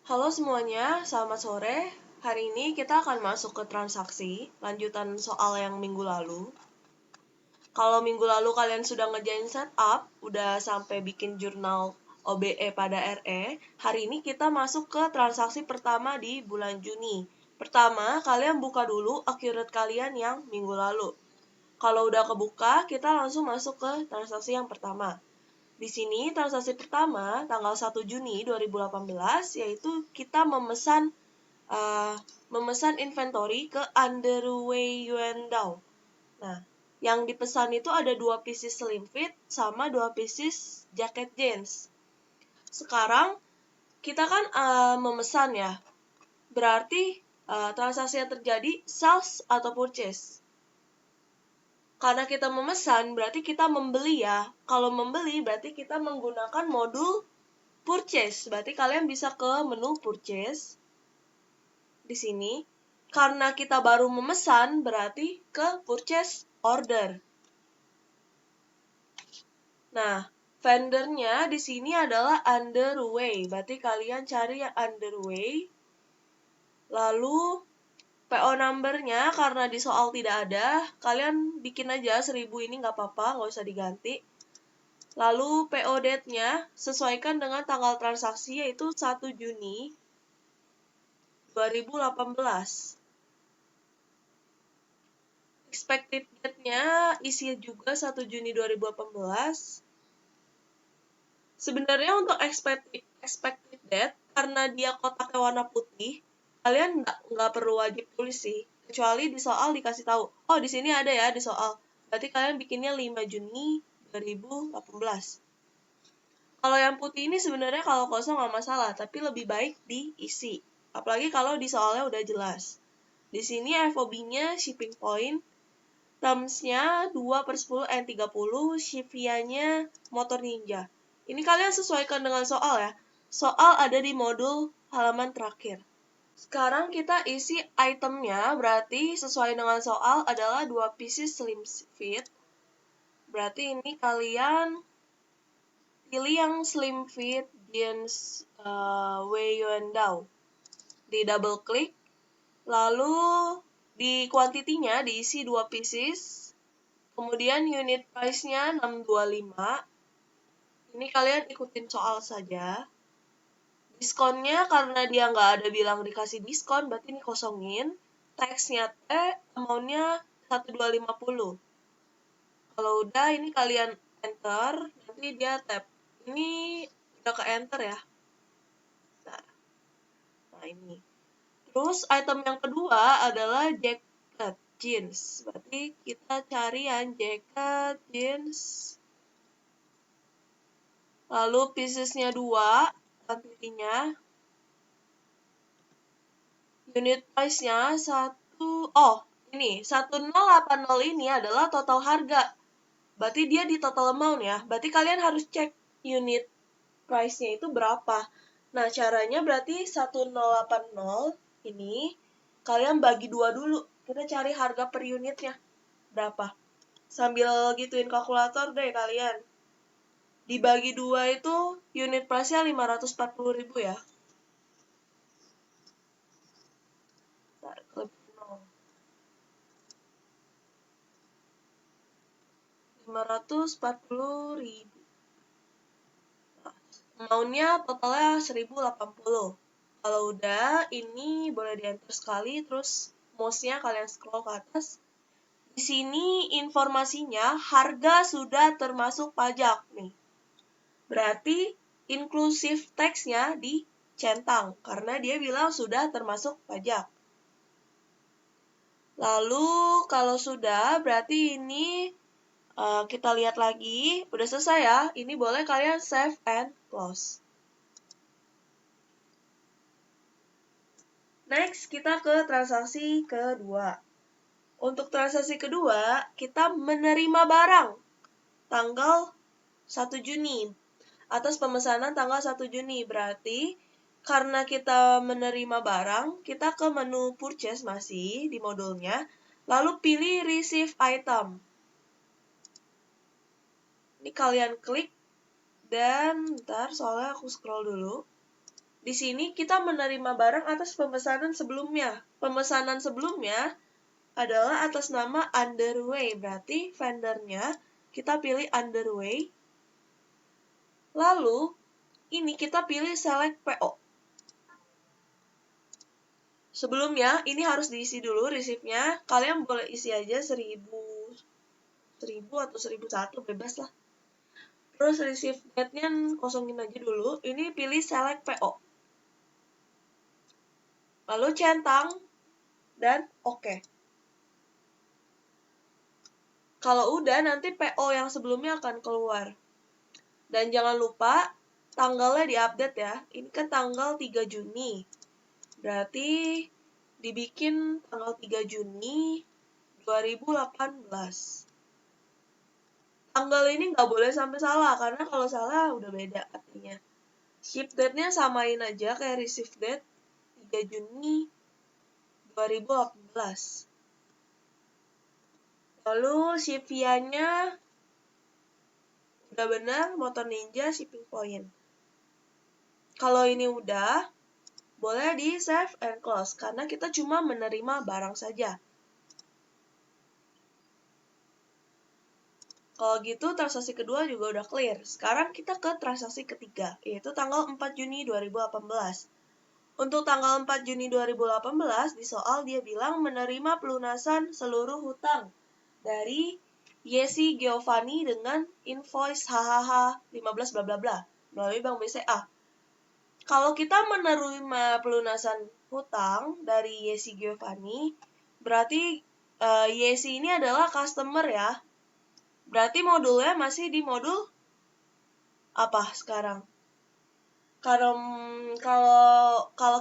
Halo semuanya, selamat sore. Hari ini kita akan masuk ke transaksi, lanjutan soal yang minggu lalu. Kalau minggu lalu kalian sudah ngerjain setup, udah sampai bikin jurnal OBE pada RE, hari ini kita masuk ke transaksi pertama di bulan Juni. Pertama, kalian buka dulu accurate kalian yang minggu lalu. Kalau udah kebuka, kita langsung masuk ke transaksi yang pertama. Di sini transaksi pertama tanggal 1 Juni 2018 yaitu kita memesan inventory ke Underway Yuandao. Nah, yang dipesan itu ada 2 pieces slim fit sama 2 pieces jacket jeans. Sekarang kita kan memesan ya. Berarti transaksi yang terjadi sales atau purchase. Karena kita memesan, berarti kita membeli ya. Kalau membeli, berarti kita menggunakan modul purchase. Berarti kalian bisa ke menu purchase. Di sini. Karena kita baru memesan, berarti ke purchase order. Nah, vendornya di sini adalah Underway. Berarti kalian cari yang Underway. Lalu PO number-nya karena di soal tidak ada, kalian bikin aja 1000 ini nggak apa-apa, nggak usah diganti. Lalu PO date-nya sesuaikan dengan tanggal transaksi yaitu 1 Juni 2018. Expected date-nya isi juga 1 Juni 2018. Sebenarnya untuk expected date, karena dia kotaknya warna putih, kalian nggak perlu wajib tulis sih. Kecuali di soal dikasih tahu, oh di sini ada ya di soal. Berarti kalian bikinnya 5 Juni 2018. Kalau yang putih ini sebenarnya kalau kosong nggak masalah, tapi lebih baik diisi. Apalagi kalau di soalnya udah jelas. Di sini FOB-nya shipping point, terms-nya 2/10 N30, Shivia-nya motor ninja. Ini kalian sesuaikan dengan soal ya. Soal ada di modul halaman terakhir. Sekarang kita isi itemnya, berarti sesuai dengan soal adalah 2 pieces slim fit. Berarti ini kalian pilih yang slim fit jeans Wei Yuandao. Di double klik, lalu di kuantitinya diisi 2 pieces. Kemudian unit price-nya 625. Ini kalian ikutin soal saja. Diskonnya karena dia nggak ada bilang dikasih diskon, berarti ini kosongin. Tax-nya amount-nya 1250. Kalau udah ini kalian enter, nanti dia tab. Ini udah ke enter ya. Nah ini. Terus item yang kedua adalah jacket jeans. Berarti kita cari yang jacket jeans. Lalu piecesnya 2, kuantitinya. Unit price-nya 1080 ini adalah total harga. Berarti dia di total amount ya. Berarti kalian harus cek unit price-nya itu berapa. Nah, caranya berarti 1080 ini kalian bagi 2 dulu. Kita cari harga per unitnya berapa. Sambil gituin kalkulator deh kalian. Dibagi 2 itu unit price-nya 540.000 ya. 540.000. Amount-nya totalnya 1080. Kalau udah, ini boleh di-enter sekali, terus mouse-nya kalian scroll ke atas. Di sini informasinya harga sudah termasuk pajak nih. Berarti inclusive tax-nya dicentang karena dia bilang sudah termasuk pajak. Lalu kalau sudah berarti ini kita lihat lagi, udah selesai ya. Ini boleh kalian save and close. Next, kita ke transaksi kedua. Untuk transaksi kedua, kita menerima barang tanggal 1 Juni. Atas pemesanan tanggal 1 Juni. Berarti, karena kita menerima barang, kita ke menu purchase masih di modulnya. Lalu pilih receive item. Ini kalian klik dan ntar soalnya aku scroll dulu. di sini kita menerima barang atas pemesanan sebelumnya. Pemesanan sebelumnya adalah atas nama Underway, berarti vendornya kita pilih Underway. Lalu, ini kita pilih Select PO. Sebelumnya, ini harus diisi dulu receipt-nya. Kalian boleh isi aja 1000 atau 1001, bebas lah. Terus receipt date-nya kosongin aja dulu. Ini pilih Select PO. Lalu centang dan oke. Kalau udah, nanti PO yang sebelumnya akan keluar. Dan jangan lupa tanggalnya diupdate ya. Ini kan tanggal 3 Juni. Berarti dibikin tanggal 3 Juni 2018. Tanggal ini nggak boleh sampai salah, karena kalau salah udah beda artinya. Ship date-nya samain aja kayak receive date 3 Juni 2018. Lalu ship via-nya udah benar, Motor Ninja shipping point. Kalau ini udah, boleh di save and close, karena kita cuma menerima barang saja. Kalau gitu, transaksi kedua juga udah clear. Sekarang kita ke transaksi ketiga, yaitu tanggal 4 Juni 2018. Untuk tanggal 4 Juni 2018, di soal dia bilang menerima pelunasan seluruh hutang dari Yesi Giovanni dengan invoice hahaha 15 bla bla bla melalui Bank BCA. Kalau kita menerima pelunasan hutang dari Yesi Giovanni, berarti Yesi ini adalah customer ya. Berarti modulnya masih di modul apa sekarang? Kalau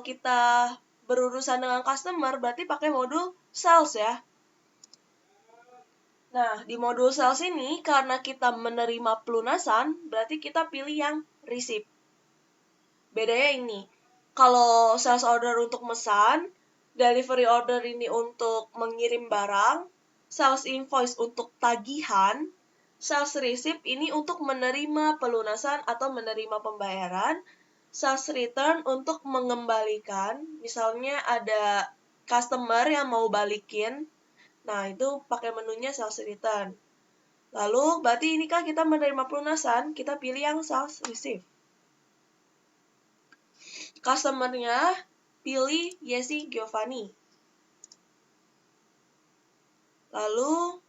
kita berurusan dengan customer, berarti pakai modul sales ya. Nah, di modul sales ini, karena kita menerima pelunasan, berarti kita pilih yang receipt. Bedanya ini, kalau sales order untuk mesan, delivery order ini untuk mengirim barang, sales invoice untuk tagihan, sales receipt ini untuk menerima pelunasan atau menerima pembayaran, sales return untuk mengembalikan, misalnya ada customer yang mau balikin, nah itu pakai menunya sales return. Lalu, berarti ini kan kita menerima pelunasan, kita pilih yang sales receipt. Customer-nya pilih Yesi Giovanni. Lalu,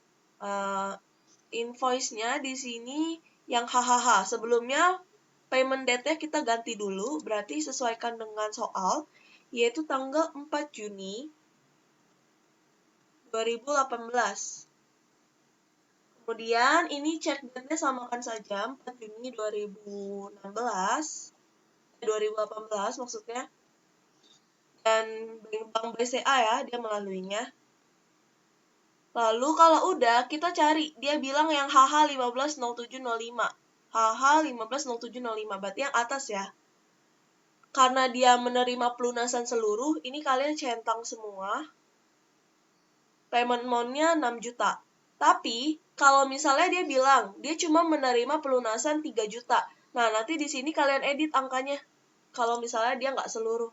invoice-nya di sini yang hahaha. Sebelumnya payment date-nya kita ganti dulu, berarti sesuaikan dengan soal, yaitu tanggal 4 Juni 2018. Kemudian ini check date-nya samakan saja 4 Juni 2018 maksudnya. Dan Bank BCA ya, dia melaluinya. Lalu kalau udah, kita cari. Dia bilang yang HH 150705. HH 150705, berarti yang atas ya. Karena dia menerima pelunasan seluruh, ini kalian centang semua. Payment amount-nya 6 juta. Tapi, kalau misalnya dia bilang, dia cuma menerima pelunasan 3 juta. Nah, nanti di sini kalian edit angkanya. Kalau misalnya dia nggak seluruh.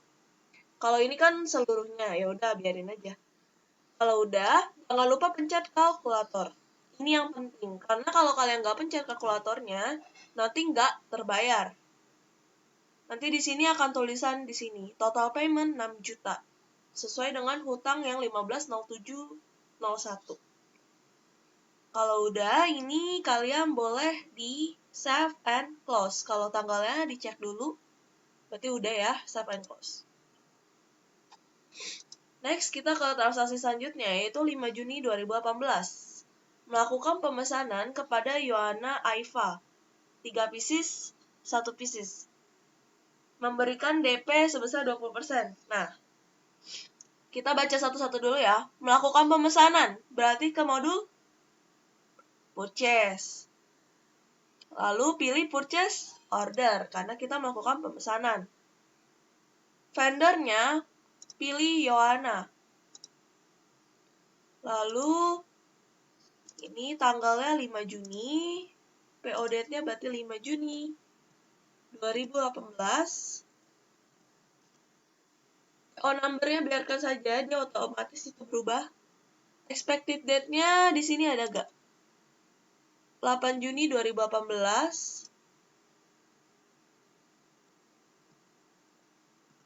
Kalau ini kan seluruhnya, ya udah biarin aja. Kalau udah, jangan lupa pencet kalkulator. Ini yang penting, karena kalau kalian nggak pencet kalkulatornya, nanti nggak terbayar. Nanti di sini akan tulisan di sini, total payment 6 juta. Sesuai dengan hutang yang 150701. Kalau udah, ini kalian boleh di save and close. Kalau tanggalnya dicek dulu, berarti udah ya, save and close. Next, kita ke transaksi selanjutnya, yaitu 5 Juni 2018. Melakukan pemesanan kepada Yohana Aifa, 3 pieces, 1 pieces. Memberikan DP sebesar 20%. Nah, kita baca satu-satu dulu ya. Melakukan pemesanan, berarti ke modul purchase. Lalu pilih purchase order, karena kita melakukan pemesanan. Vendornya, pilih Yohana. Lalu, ini tanggalnya 5 Juni, PO date-nya berarti 5 Juni 2018. PO number-nya biarkan saja, dia otomatis itu berubah. Expected date-nya di sini ada gak? 8 Juni 2018.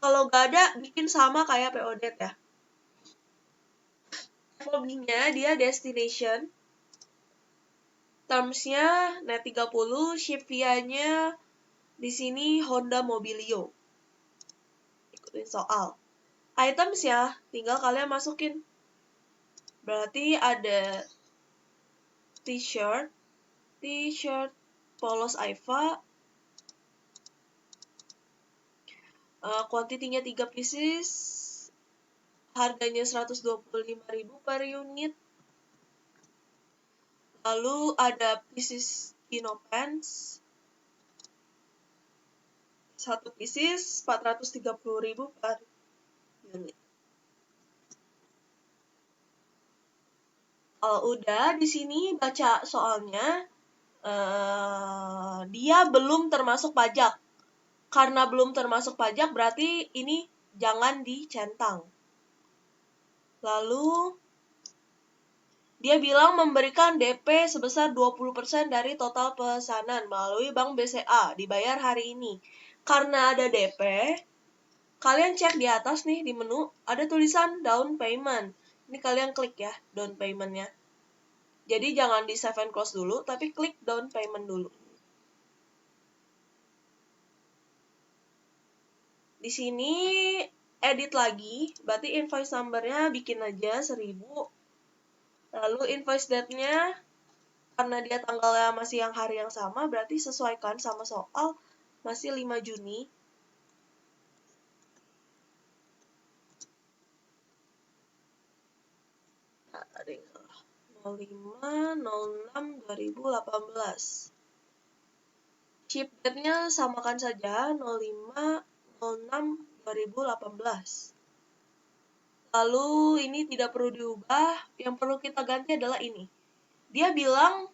Kalau gak ada, bikin sama kayak PO date ya. FOB-nya dia destination. Terms-nya net 30, ship via-nya di sini Honda Mobilio. Ikutin soal. Items ya, tinggal kalian masukin. Berarti ada t-shirt, polos Aiva, kuantitinya 3 pieces, harganya 125.000 per unit. Lalu ada pieces Kino Pants, 1 pieces 430.000 per unit. Kalau udah di sini baca soalnya, dia belum termasuk pajak. Karena belum termasuk pajak berarti ini jangan dicentang. Lalu dia bilang memberikan DP sebesar 20% dari total pesanan melalui Bank BCA, dibayar hari ini. Karena ada DP, kalian cek di atas nih di menu, ada tulisan down payment. Ini kalian klik ya, down payment-nya. Jadi jangan di save and close dulu, tapi klik down payment dulu. Di sini edit lagi, berarti invoice number-nya bikin aja 1000. Lalu invoice date-nya, karena dia tanggalnya masih yang hari yang sama, berarti sesuaikan sama soal, masih 5 Juni. Nah, ada yang salah. 05/06/2018. Ship date-nya samakan saja, 05/06/2018. Lalu ini tidak perlu diubah, yang perlu kita ganti adalah ini. Dia bilang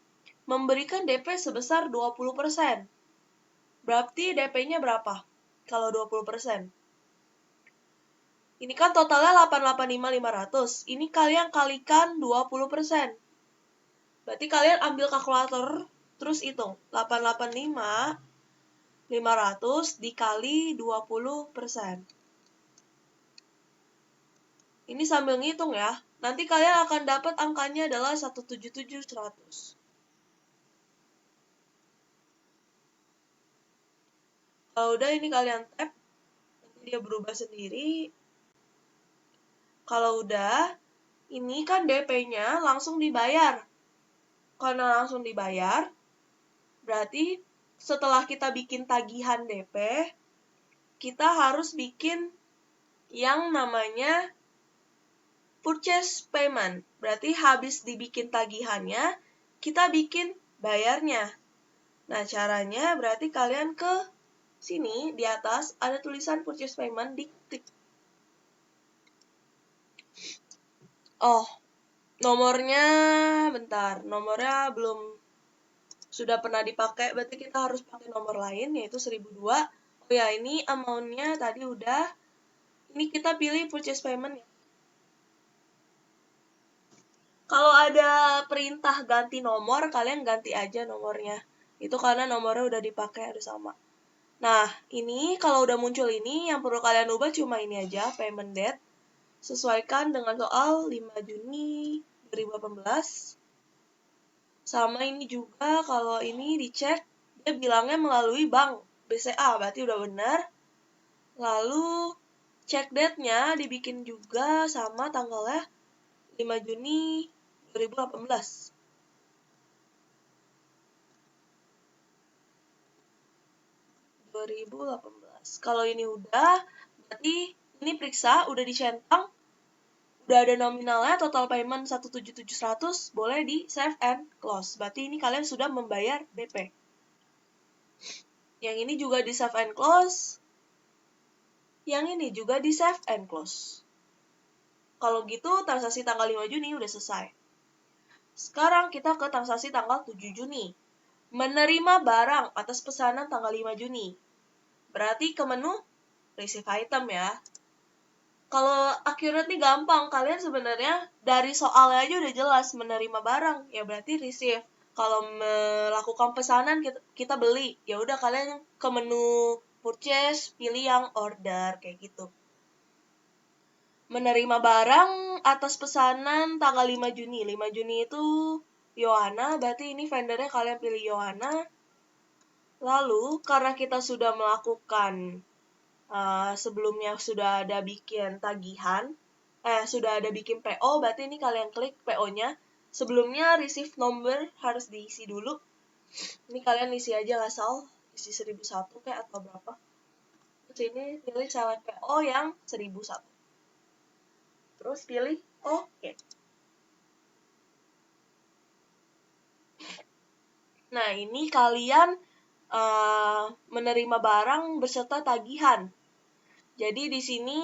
memberikan DP sebesar 20%. Berarti DP-nya berapa? Kalau 20%. Ini kan totalnya 885.500. Ini kalian kalikan 20%. Berarti kalian ambil kalkulator, terus hitung. 885.500 dikali 20%. Ini sambil ngitung ya. Nanti kalian akan dapat angkanya adalah 177.100. Kalau udah ini kalian tap, nanti dia berubah sendiri. Kalau udah, ini kan DP-nya langsung dibayar. Karena langsung dibayar, berarti setelah kita bikin tagihan DP, kita harus bikin yang namanya purchase payment. Berarti habis dibikin tagihannya, kita bikin bayarnya. Nah, caranya berarti kalian ke sini, di atas ada tulisan purchase payment, diklik. Oh, nomornya, bentar, nomornya belum sudah pernah dipakai, berarti kita harus pakai nomor lain, yaitu 1002. Oh ya, ini amount-nya tadi udah. Ini kita pilih purchase payment. Kalau ada perintah ganti nomor, kalian ganti aja nomornya. Itu karena nomornya udah dipakai, harus sama. Nah, ini kalau udah muncul ini, yang perlu kalian ubah cuma ini aja, payment date. Sesuaikan dengan soal 5 Juni 2018. Sama ini juga, kalau ini dicek, dia bilangnya melalui Bank BCA, berarti udah benar. Lalu, check date-nya dibikin juga sama tanggalnya 5 Juni 2018. Kalau ini udah, berarti ini periksa, udah dicentang, udah ada nominalnya, total payment 177.100, boleh di save and close. Berarti ini kalian sudah membayar DP. Yang ini juga di save and close. Yang ini juga di save and close. Kalau gitu, transaksi tanggal 5 Juni udah selesai. Sekarang kita ke transaksi tanggal 7 Juni. Menerima barang atas pesanan tanggal 5 Juni. Berarti ke menu receive item ya. Kalau accurate nih gampang, kalian sebenarnya dari soalnya aja udah jelas menerima barang, ya berarti receive. Kalau melakukan pesanan kita beli, ya udah kalian ke menu purchase, pilih yang order kayak gitu. Menerima barang atas pesanan tanggal 5 Juni. 5 Juni itu Yohana, berarti ini vendornya kalian pilih Yohana. Lalu karena kita sudah melakukan sebelumnya sudah ada bikin tagihan, sudah ada bikin PO, berarti ini kalian klik PO-nya. Sebelumnya receive number harus diisi dulu. Ini kalian isi aja asal, isi 1001 kayak atau berapa. Terus ini pilih select PO yang 1001. Terus pilih OK. Nah, ini kalian menerima barang beserta tagihan. Jadi di sini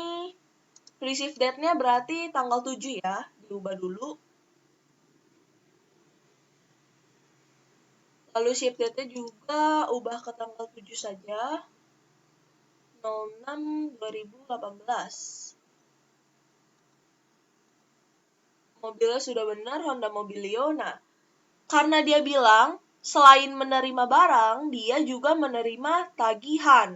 receive date-nya berarti tanggal 7 ya, diubah dulu. Lalu ship date-nya juga ubah ke tanggal 7 saja. 06/2018. Mobilnya sudah benar, Honda Mobilio. Nah, karena dia bilang selain menerima barang, dia juga menerima tagihan.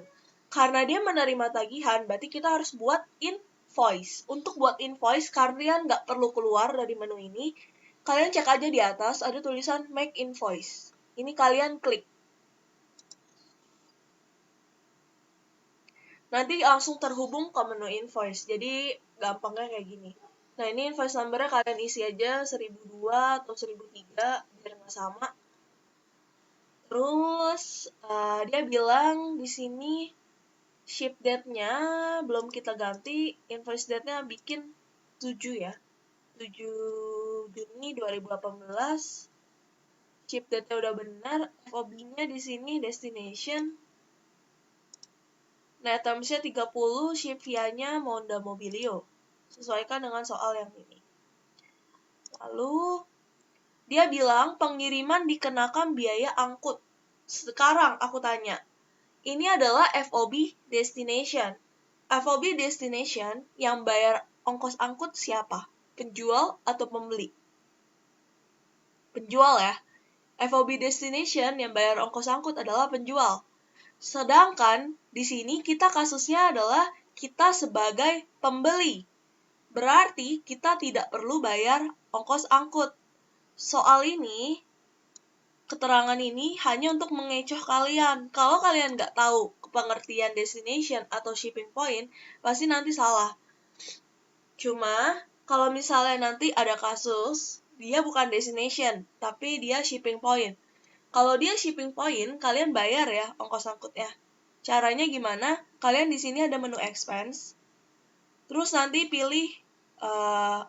Karena dia menerima tagihan, berarti kita harus buat invoice. Untuk buat invoice, kalian nggak perlu keluar dari menu ini. Kalian cek aja di atas, ada tulisan make invoice. Ini kalian klik. Nanti langsung terhubung ke menu invoice. Jadi, gampangnya kayak gini. Nah, ini invoice number-nya kalian isi aja 1002 atau 1003, biar nggak sama. Terus dia bilang di sini ship date-nya belum kita ganti, invoice date-nya bikin 7 ya. 7 Juni 2018. Ship date-nya udah benar, FOB-nya di sini destination. Nah, terms-nya 30, ship via-nya Honda Mobilio. Sesuaikan dengan soal yang ini. Lalu dia bilang pengiriman dikenakan biaya angkut. Sekarang aku tanya, ini adalah FOB destination. FOB destination yang bayar ongkos angkut siapa? Penjual atau pembeli? Penjual ya. FOB destination yang bayar ongkos angkut adalah penjual. Sedangkan di sini kita kasusnya adalah kita sebagai pembeli. Berarti kita tidak perlu bayar ongkos angkut. Soal ini, keterangan ini hanya untuk mengecoh kalian. Kalau kalian nggak tahu pengertian destination atau shipping point, pasti nanti salah. Cuma, kalau misalnya nanti ada kasus, dia bukan destination, tapi dia shipping point. Kalau dia shipping point, kalian bayar ya ongkos angkutnya. Caranya gimana? Kalian di sini ada menu expense. Terus nanti pilih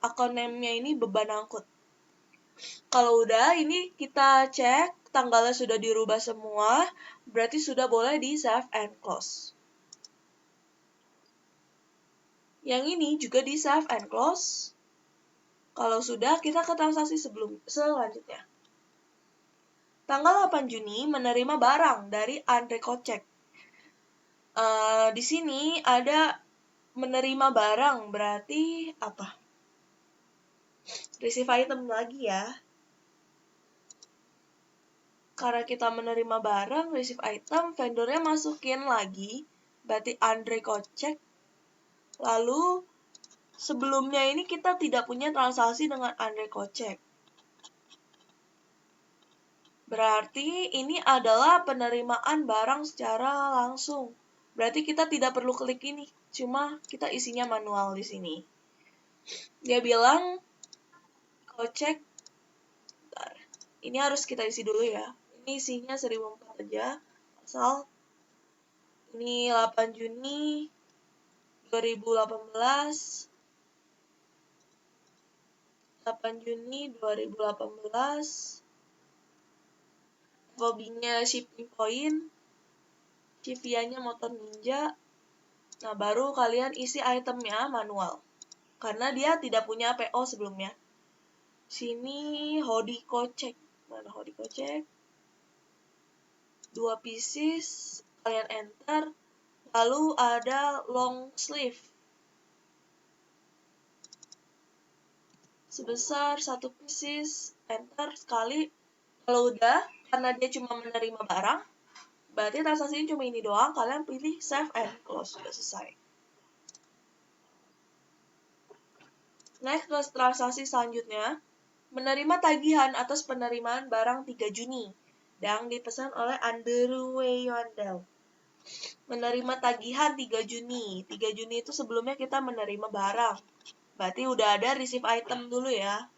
account name-nya ini beban angkut. Kalau udah, ini kita cek tanggalnya sudah dirubah semua, berarti sudah boleh di save and close. Yang ini juga di save and close. Kalau sudah, kita ke transaksi selanjutnya. Tanggal 8 Juni menerima barang dari Andre Kocek. Di sini ada menerima barang, berarti apa? Receive item lagi ya. Karena kita menerima barang, receive item, vendornya masukin lagi, berarti Andre Kocek. Lalu, sebelumnya ini kita tidak punya transaksi dengan Andre Kocek. Berarti ini adalah penerimaan barang secara langsung. Berarti kita tidak perlu klik ini, cuma kita isinya manual di sini. Dia bilang, Kocek, ini harus kita isi dulu ya. Ini isinya 1004 aja, asal ini 8 Juni 2018. 8 Juni 2018. FOB-nya shipping point. Via-nya motor ninja. Nah, baru kalian isi itemnya manual. Karena dia tidak punya PO sebelumnya. Sini hoodie Kocek. Mana hoodie Kocek? 2 pieces. Kalian enter. Lalu ada long sleeve. sebesar 1 pieces, enter sekali. Kalau udah, karena dia cuma menerima barang, berarti transaksinya cuma ini doang, kalian pilih save and close, sudah selesai. Next, ke transaksi selanjutnya, menerima tagihan atas penerimaan barang 3 Juni yang dipesan oleh Underway Wandel. Menerima tagihan 3 Juni. 3 Juni itu sebelumnya kita menerima barang. Berarti udah ada receive item dulu ya.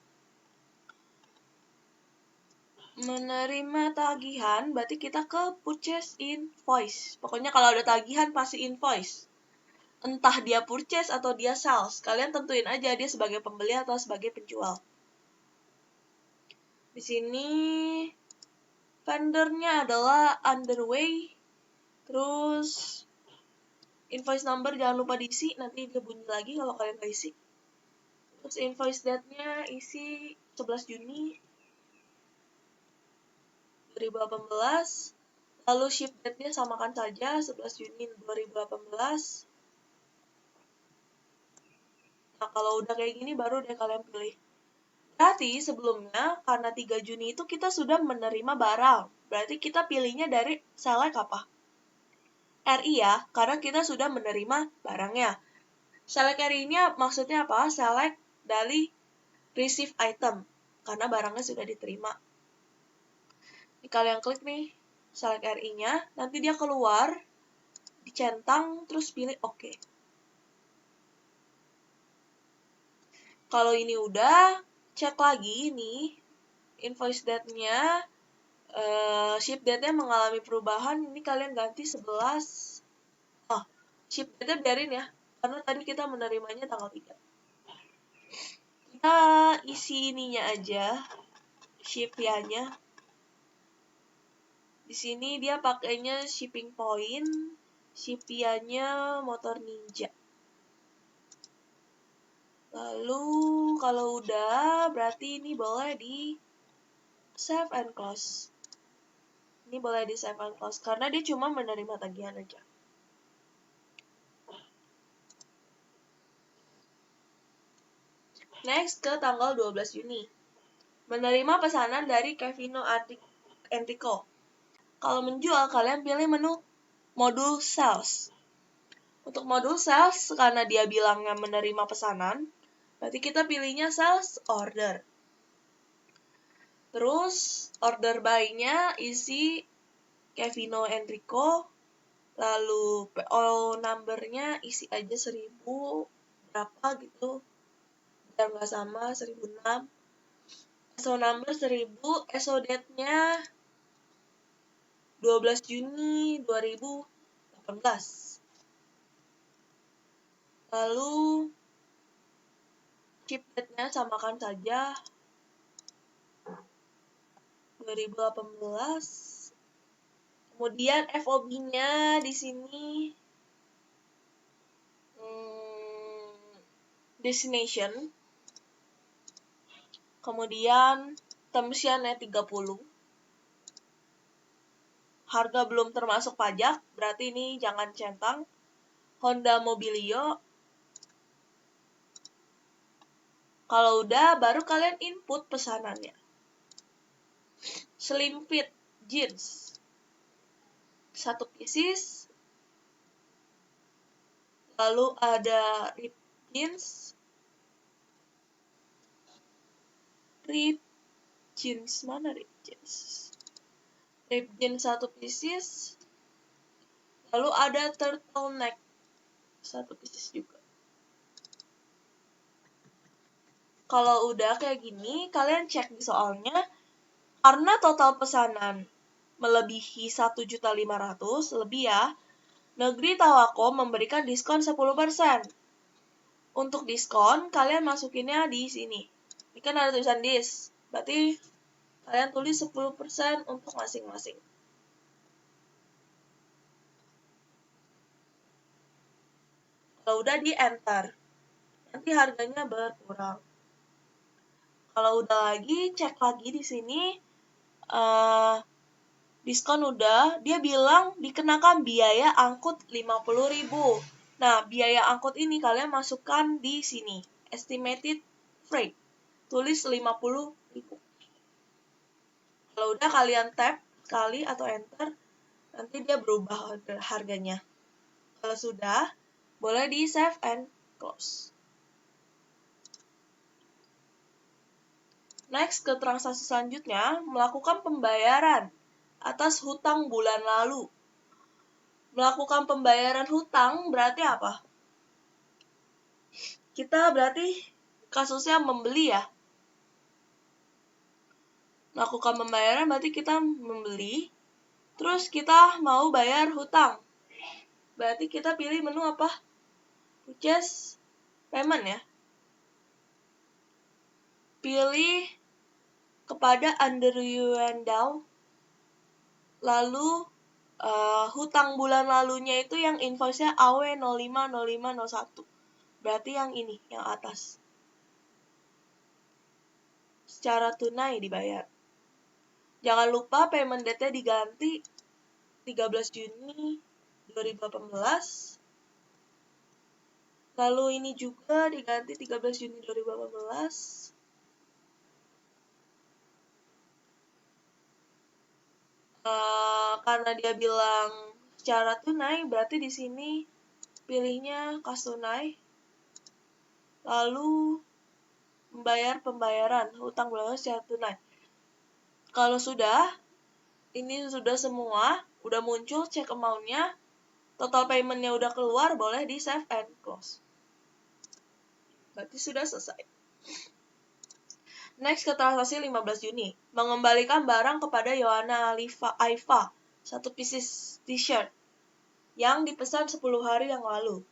Menerima tagihan, berarti kita ke purchase invoice. Pokoknya kalau ada tagihan pasti invoice. Entah dia purchase atau dia sales. Kalian tentuin aja dia sebagai pembeli atau sebagai penjual. Di sini vendornya adalah Underway. Terus invoice number jangan lupa diisi, nanti dia bunyi lagi kalau kalian gak isi. Terus invoice date-nya isi 11 Juni 2018. Lalu ship date-nya samakan saja 11 Juni 2018. Nah, kalau udah kayak gini baru deh kalian pilih. Berarti sebelumnya karena 3 Juni itu kita sudah menerima barang. Berarti kita pilihnya dari select apa? RI ya, karena kita sudah menerima barangnya. Select RI-nya maksudnya apa? Select dari receive item, karena barangnya sudah diterima. Ini kalian klik nih, select RI-nya, nanti dia keluar, dicentang, terus pilih OK. Kalau ini udah, cek lagi nih, invoice date-nya, ship date-nya mengalami perubahan, ini kalian ganti 11. Ship date-nya biarin ya, karena tadi kita menerimanya tanggal 3. Kita isi ininya aja, ship-nya. Di sini dia pakainya shipping point, ship-nya motor ninja. Lalu kalau udah, berarti ini boleh di save and close. Ini boleh di save and close, karena dia cuma menerima tagihan aja. Next, ke tanggal 12 Juni. Menerima pesanan dari Kevino Enrico. Kalau menjual, kalian pilih menu modul sales. Untuk modul sales, karena dia bilangnya menerima pesanan, berarti kita pilihnya sales order. Terus order buy-nya isi Kevino Enrico, lalu PO number-nya isi aja 1000 berapa gitu, biar nggak sama 1006. SO number 1000, SO date-nya 12 Juni 2018. Lalu ship date-nya samakan saja 2018. Kemudian FOB-nya di sini destination. Kemudian termsnya 30. Harga belum termasuk pajak, berarti ini jangan centang. Honda Mobilio. Kalau udah, baru kalian input pesanannya. Slim fit jeans 1 pieces. Lalu ada ripped jeans. Ripped jeans, mana ripped jeans? Ripped jeans 1 pieces. Lalu ada turtleneck 1 pieces juga. Kalau udah kayak gini, kalian cek di soalnya. Karena total pesanan melebihi 1.500.000 lebih ya, Negeri Tawako memberikan diskon 10%. Untuk diskon, kalian masukinnya di sini. Ini kan ada tulisan dis. Berarti kalian tulis 10% untuk masing-masing. Kalau udah di enter, nanti harganya berkurang. Kalau udah lagi, cek lagi di sini. Diskon udah, dia bilang dikenakan biaya angkut 50.000. Nah, biaya angkut ini kalian masukkan di sini, estimated freight. tulis 50.000. Kalau udah kalian tap sekali atau enter, nanti dia berubah harganya. Kalau sudah, boleh di save and close. Next, ke transaksi selanjutnya, melakukan pembayaran atas hutang bulan lalu. Melakukan pembayaran hutang berarti apa? Kita berarti kasusnya membeli ya. Melakukan pembayaran berarti kita membeli, terus kita mau bayar hutang. Berarti kita pilih menu apa? Purchase payment ya. Pilih kepada under you and down. Lalu hutang bulan lalunya itu yang invoice-nya AW050501. Berarti yang ini, yang atas. Secara tunai dibayar. Jangan lupa payment date-nya diganti 13 Juni 2018. Lalu ini juga diganti 13 Juni 2018. Karena dia bilang secara tunai, berarti di sini pilihnya kas tunai. Lalu membayar pembayaran hutang bulan secara tunai. Kalau sudah, ini sudah semua, udah muncul check amount-nya, total payment-nya udah keluar, boleh di save and close. Berarti sudah selesai. Next, ke transaksi 15 Juni. Mengembalikan barang kepada Yohana Aifa, 1 pieces t-shirt, yang dipesan 10 hari yang lalu.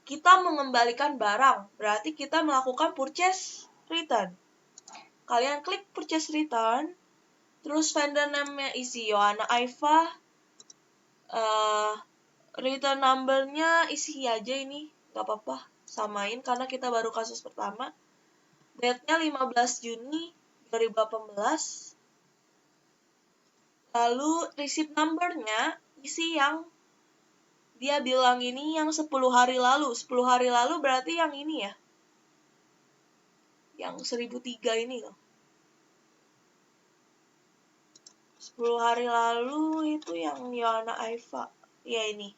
Kita mengembalikan barang, berarti kita melakukan purchase return. Kalian klik purchase return, terus vendor name-nya isi Yohana Aifa, return number-nya isi aja ini, gak apa-apa, samain karena kita baru kasus pertama. Date-nya 15 Juni 2018. Lalu receipt number-nya isi yang dia bilang ini yang 10 hari lalu. 10 hari lalu berarti yang ini ya. Yang 1003 ini loh. 10 hari lalu itu yang Yohana Aifa. Ya ini.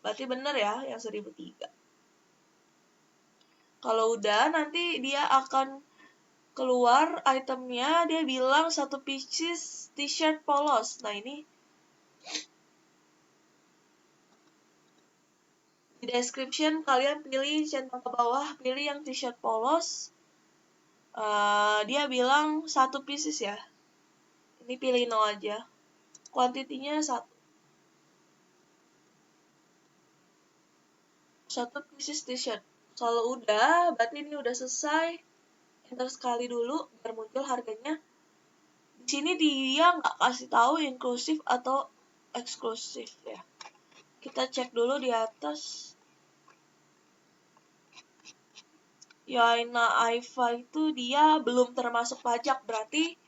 Berarti bener ya yang 1003. Kalau udah nanti dia akan keluar itemnya, dia bilang 1 pieces t-shirt polos. Nah ini di description kalian pilih centang ke bawah, pilih yang t-shirt polos. Dia bilang 1 pieces ya. Ini pilih no aja. Kuantitinya 1. 1 pieces t-shirt. Kalau udah, berarti ini udah selesai. Enter sekali dulu biar muncul harganya. Di sini dia nggak kasih tahu inklusif atau eksklusif ya. Kita cek dulu di atas. Yohana Aifa itu dia belum termasuk pajak, berarti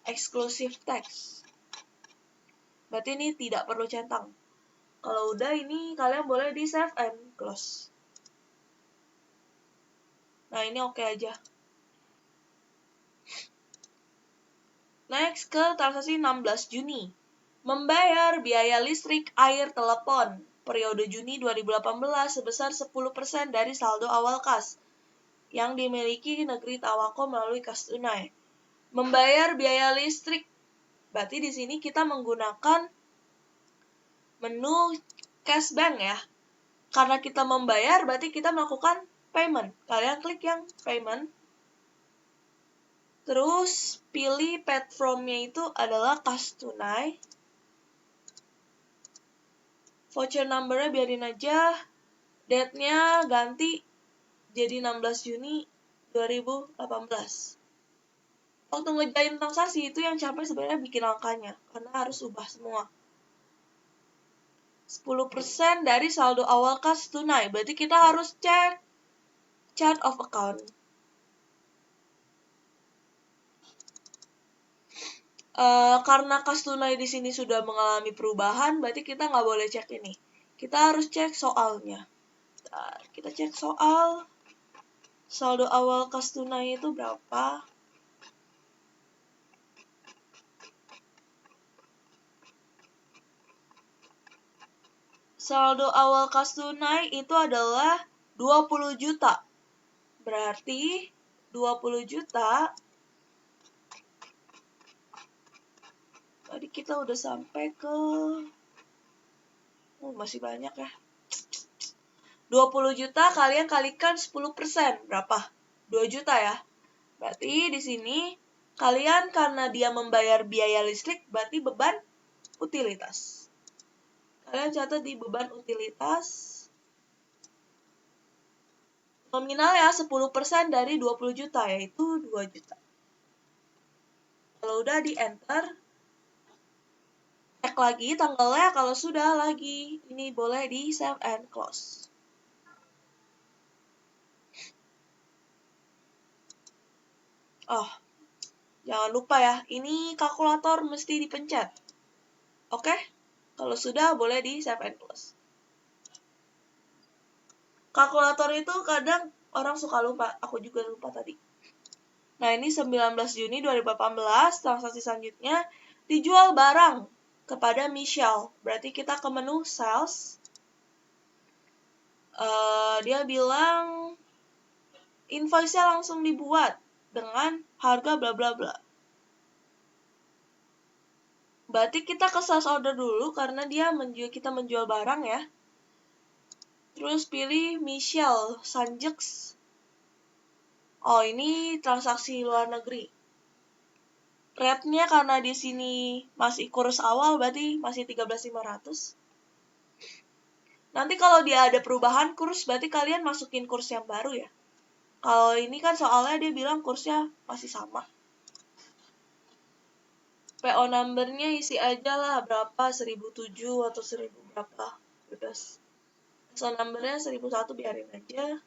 eksklusif tax. Berarti ini tidak perlu centang. Kalau udah ini kalian boleh di save and close. Nah ini oke aja. Next, ke transaksi 16 Juni. Membayar biaya listrik, air, telepon periode Juni 2018 sebesar 10% dari saldo awal kas yang dimiliki negeri Tawako melalui kas tunai. Membayar biaya listrik, berarti di sini kita menggunakan menu cash bank ya. Karena kita membayar, berarti kita melakukan payment. Kalian klik yang payment. Terus pilih paid from-nya itu adalah kas tunai. Voucher number-nya biarin aja. Date-nya ganti jadi 16 Juni 2018. Waktu ngejain transaksi itu yang capek sebenarnya bikin angkanya, karena harus ubah semua. 10% dari saldo awal kas tunai, berarti kita harus cek chart of account. Karena kas tunai di sini sudah mengalami perubahan, berarti kita nggak boleh cek ini. Kita harus cek soalnya. Kita cek soal. Saldo awal kas tunai itu berapa? Saldo awal kas tunai itu adalah 20 juta. Berarti 20 juta. Tadi kita udah sampai ke masih banyak ya. 20 juta kalian kalikan 10%. Berapa? 2 juta ya. Berarti di sini kalian karena dia membayar biaya listrik, berarti beban utilitas. Kalian catat di beban utilitas. Nominal ya 10% dari 20 juta, yaitu 2 juta. Kalau udah di enter, cek lagi tanggalnya, kalau sudah lagi, ini boleh di save and close. Oh, jangan lupa ya, ini kalkulator mesti dipencet. Oke? Kalau sudah, boleh di save and close. Kalkulator itu kadang orang suka lupa, aku juga lupa tadi. Nah, ini 19 Juni 2018, transaksi selanjutnya, dijual barang kepada Michelle. Berarti kita ke menu sales. Dia bilang invoice-nya langsung dibuat dengan harga bla bla bla. Berarti kita ke sales order dulu karena kita menjual barang ya. Terus pilih Michelle Sanjex. Oh, ini transaksi luar negeri. Rate-nya karena di sini masih kurs awal berarti masih 13.500. Nanti kalau dia ada perubahan kurs berarti kalian masukin kurs yang baru ya. Kalau ini kan soalnya dia bilang kursnya masih sama. PO number-nya isi aja lah berapa, 1007 atau 1000 berapa. Bebas. PO number-nya 1001 biarin aja.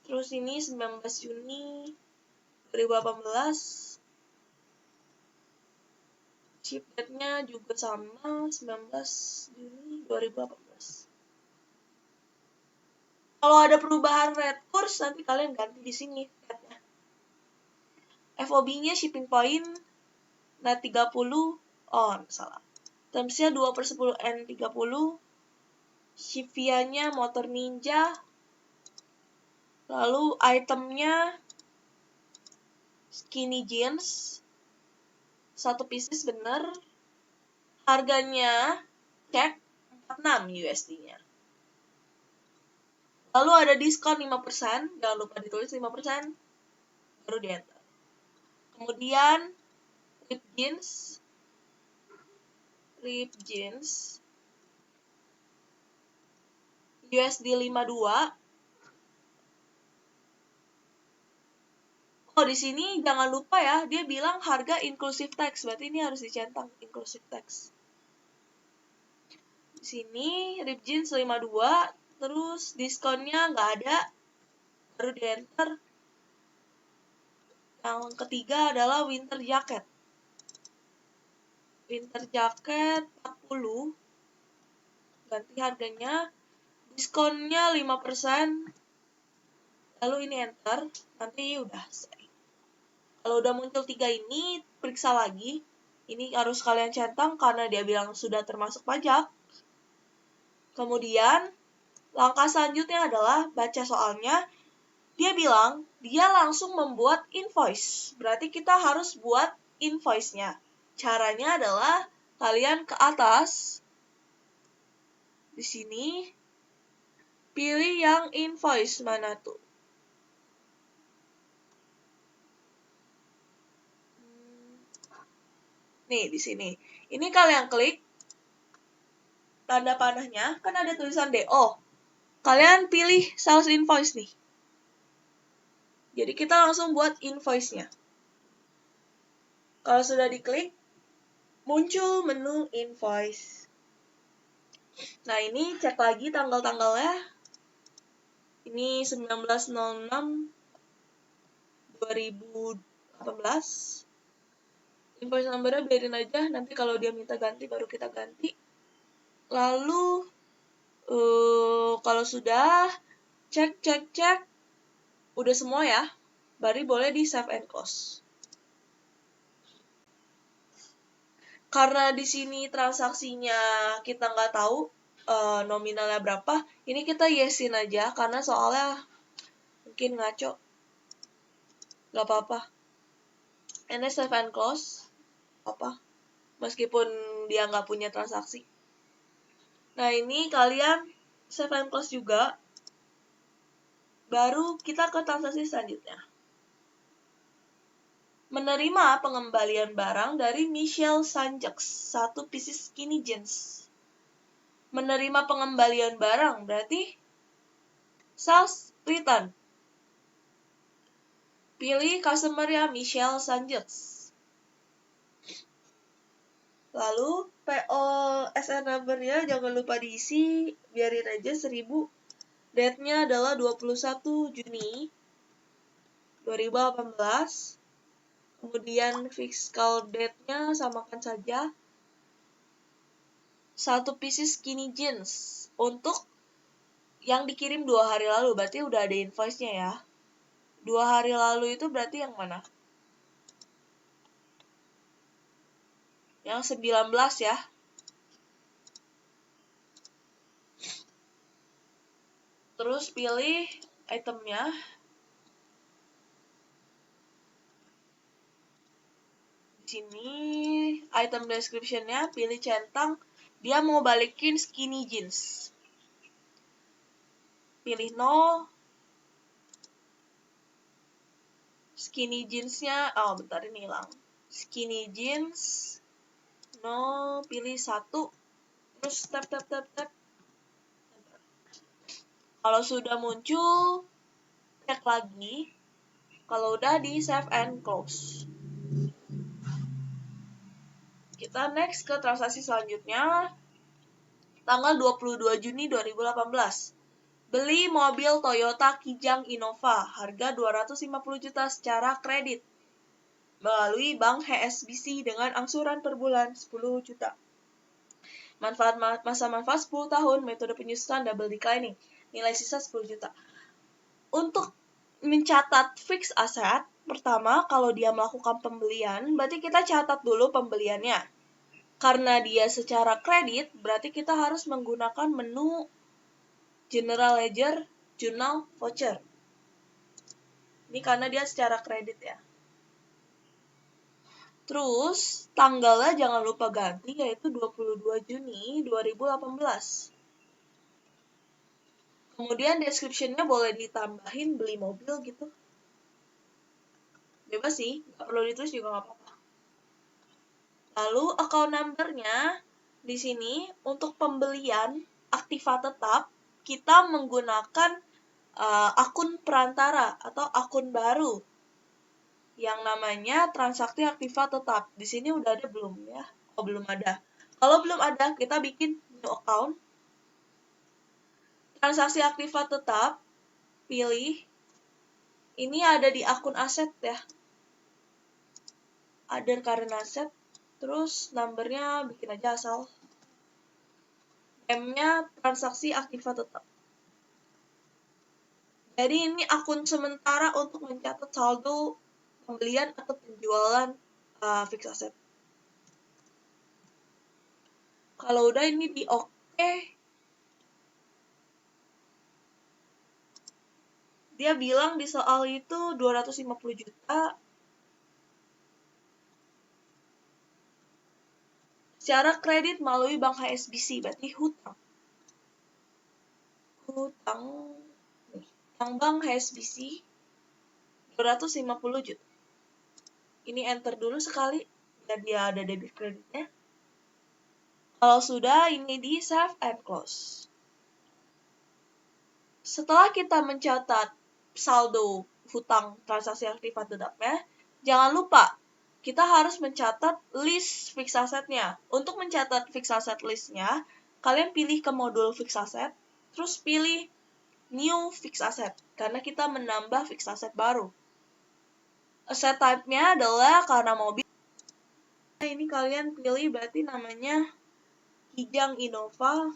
Terus ini 19 Juni 2018. Ship date-nya juga sama, 19 Juni 2018. Kalau ada perubahan rate course, nanti kalian ganti di sini rate-nya. FOB-nya shipping point net 30, salah. Terms-nya 2/10 N30. Shivia-nya motor ninja. Lalu itemnya skinny jeans. 1 pieces bener. Harganya cek 46 USD-nya. Lalu ada diskon 5%, jangan lupa ditulis 5%, baru di enter. Kemudian rip jeans USD 52. Oh, di sini jangan lupa ya, dia bilang harga inclusive tax, berarti ini harus dicentang inclusive tax. Di sini rip jeans 52, terus diskonnya nggak ada, baru di enter. Yang ketiga adalah winter jacket. Winter jacket 40, ganti harganya, diskonnya 5%, lalu ini enter, nanti udah selesai. Kalau udah muncul 3 ini, periksa lagi. Ini harus kalian centang karena dia bilang sudah termasuk pajak. Kemudian, langkah selanjutnya adalah baca soalnya. Dia bilang, dia langsung membuat invoice. Berarti kita harus buat invoice-nya. Caranya adalah kalian ke atas. Di sini, pilih yang invoice mana tuh. Nih, di sini. Ini kalian klik tanda panahnya, kan ada tulisan DO. Kalian pilih sales invoice nih. Jadi kita langsung buat invoice-nya. Kalau sudah diklik, muncul menu invoice. Nah, ini cek lagi tanggal-tanggalnya. Ini 19/6/2018. Invoice number-nya biarin aja, nanti kalau dia minta ganti baru kita ganti. Lalu kalau sudah cek Udah semua ya, berarti boleh di save and close. Karena di sini transaksinya kita nggak tahu nominalnya berapa, ini kita yesin aja karena soalnya mungkin ngaco. Nggak apa-apa. Ini save and close. Apa? Meskipun dia nggak punya transaksi. Nah, ini kalian save and close juga. Baru kita ke transaksi selanjutnya. Menerima pengembalian barang dari Michelle Sanjaks, 1 pieces skinny jeans. Menerima pengembalian barang berarti sales return. Pilih customer-nya Michelle Sanjaks. Lalu PO SN number-nya jangan lupa diisi, biarin aja 1000. Date-nya adalah 21 Juni 2018. Kemudian fiscal date-nya samakan saja. 1 pieces skinny jeans untuk yang dikirim 2 hari lalu, berarti udah ada invoice-nya ya. 2 hari lalu itu berarti yang mana? Yang 19 ya. Terus pilih itemnya. Di sini item description-nya pilih centang. Dia mau balikin skinny jeans. Pilih no. Skinny jeans-nya, oh bentar ini hilang. Skinny jeans. No, pilih 1. Terus tap. Kalau sudah muncul, cek lagi. Kalau udah di save and close. Kita next ke transaksi selanjutnya. Tanggal 22 Juni 2018. Beli mobil Toyota Kijang Innova harga 250 juta secara kredit melalui Bank HSBC dengan angsuran per bulan 10 juta. Masa manfaat 10 tahun, metode penyusutan double declining. Nilai sisa 10 juta. Untuk mencatat fixed asset, pertama kalau dia melakukan pembelian, berarti kita catat dulu pembeliannya. Karena dia secara kredit, berarti kita harus menggunakan menu General Ledger, Journal, Voucher. Ini karena dia secara kredit ya. Terus, tanggalnya jangan lupa ganti, yaitu 22 Juni 2018. Kemudian description-nya boleh ditambahin beli mobil gitu. Bebas sih, nggak perlu ditulis juga nggak apa-apa. Lalu, account number-nya di sini untuk pembelian aktiva tetap, kita menggunakan akun perantara atau akun baru yang namanya transaksi aktiva tetap. Di sini udah ada belum ya? Oh, belum ada. Kalau belum ada, kita bikin new account. Transaksi aktiva tetap, pilih. Ini ada di akun aset ya. Other current asset. Terus numbernya bikin aja asal. M-nya transaksi aktiva tetap. Jadi ini akun sementara untuk mencatat saldo pembelian atau penjualan fixed asset. Kalau udah ini di oke, dia bilang di soal itu 250 juta secara kredit melalui Bank HSBC, berarti hutang Bank HSBC 250 juta. Ini enter dulu sekali biar dia ada debit kreditnya. Kalau sudah, ini di save and close. Setelah kita mencatat saldo hutang transaksi aktiva tetapnya, jangan lupa kita harus mencatat list fixed asset-nya. Untuk mencatat fixed asset list-nya, kalian pilih ke modul fixed asset, terus pilih new fixed asset, karena kita menambah fixed asset baru. Asset type-nya adalah karena mobil. Ini kalian pilih berarti namanya Kijang Innova.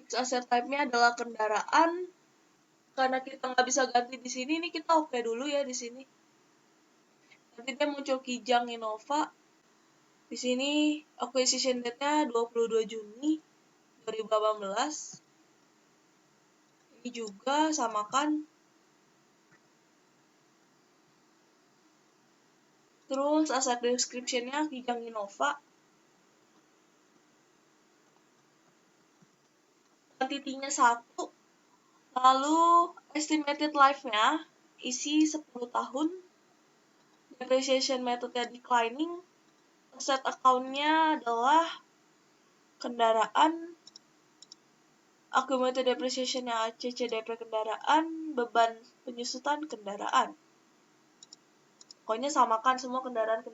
fixed asset type-nya adalah kendaraan. Karena kita nggak bisa ganti di sini, ini kita oke dulu ya di sini. Nanti dia muncul Kijang Innova. Di sini acquisition date-nya 22 Juni 2018. Ini juga samakan. Terus aset description-nya Kijang Innova. Quantity-nya 1. Lalu estimated life-nya isi 10 tahun. Depreciation method-nya declining. Asset account-nya adalah kendaraan. Accumulated depreciation-nya ACCDP kendaraan. Beban penyusutan kendaraan. Pokoknya samakan semua kendaraan.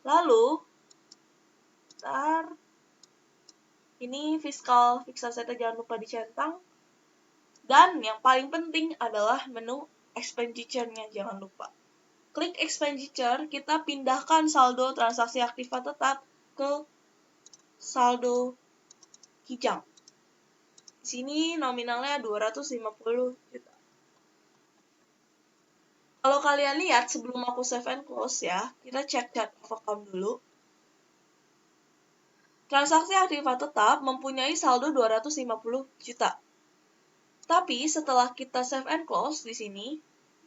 Lalu, ini fiskal fixed asset-nya jangan lupa dicentang. Dan yang paling penting adalah menu expenditure-nya, jangan lupa. Klik expenditure, kita pindahkan saldo transaksi aktiva tetap ke saldo Kijang. Di sini nominalnya 250 juta. Kalau kalian lihat sebelum aku save and close ya, kita cek chart of account dulu. Transaksi aktiva tetap mempunyai saldo 250 juta. Tapi setelah kita save and close di sini,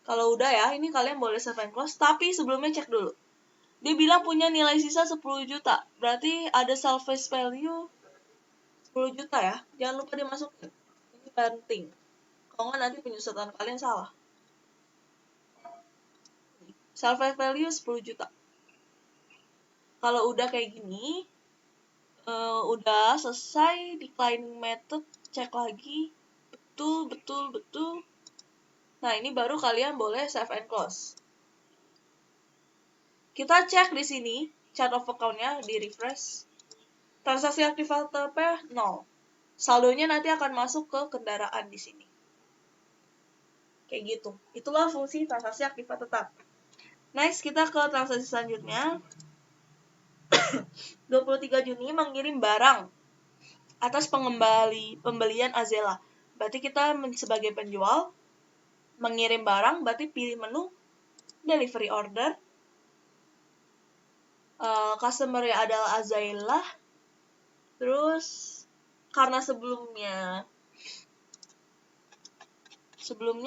kalau udah ya, ini kalian boleh save and close, tapi sebelumnya cek dulu. Dia bilang punya nilai sisa 10 juta. Berarti ada salvage value 10 juta ya. Jangan lupa dimasukin. Ini penting. Kalau nggak nanti penyusutan kalian salah. Salvage value 10 juta. Kalau udah kayak gini, udah selesai declining method, cek lagi. Betul. Nah, ini baru kalian boleh save and close. Kita cek di sini, chart of account-nya, di refresh. Transaksi aktiva tetapnya 0. Saldonya nanti akan masuk ke kendaraan di sini. Kayak gitu. Itulah fungsi transaksi aktiva tetap. Next, kita ke transaksi selanjutnya. 23 Juni mengirim barang atas pembelian Azela. Berarti kita sebagai penjual mengirim barang, berarti pilih menu delivery order. Customer adalah Azela. Terus karena sebelumnya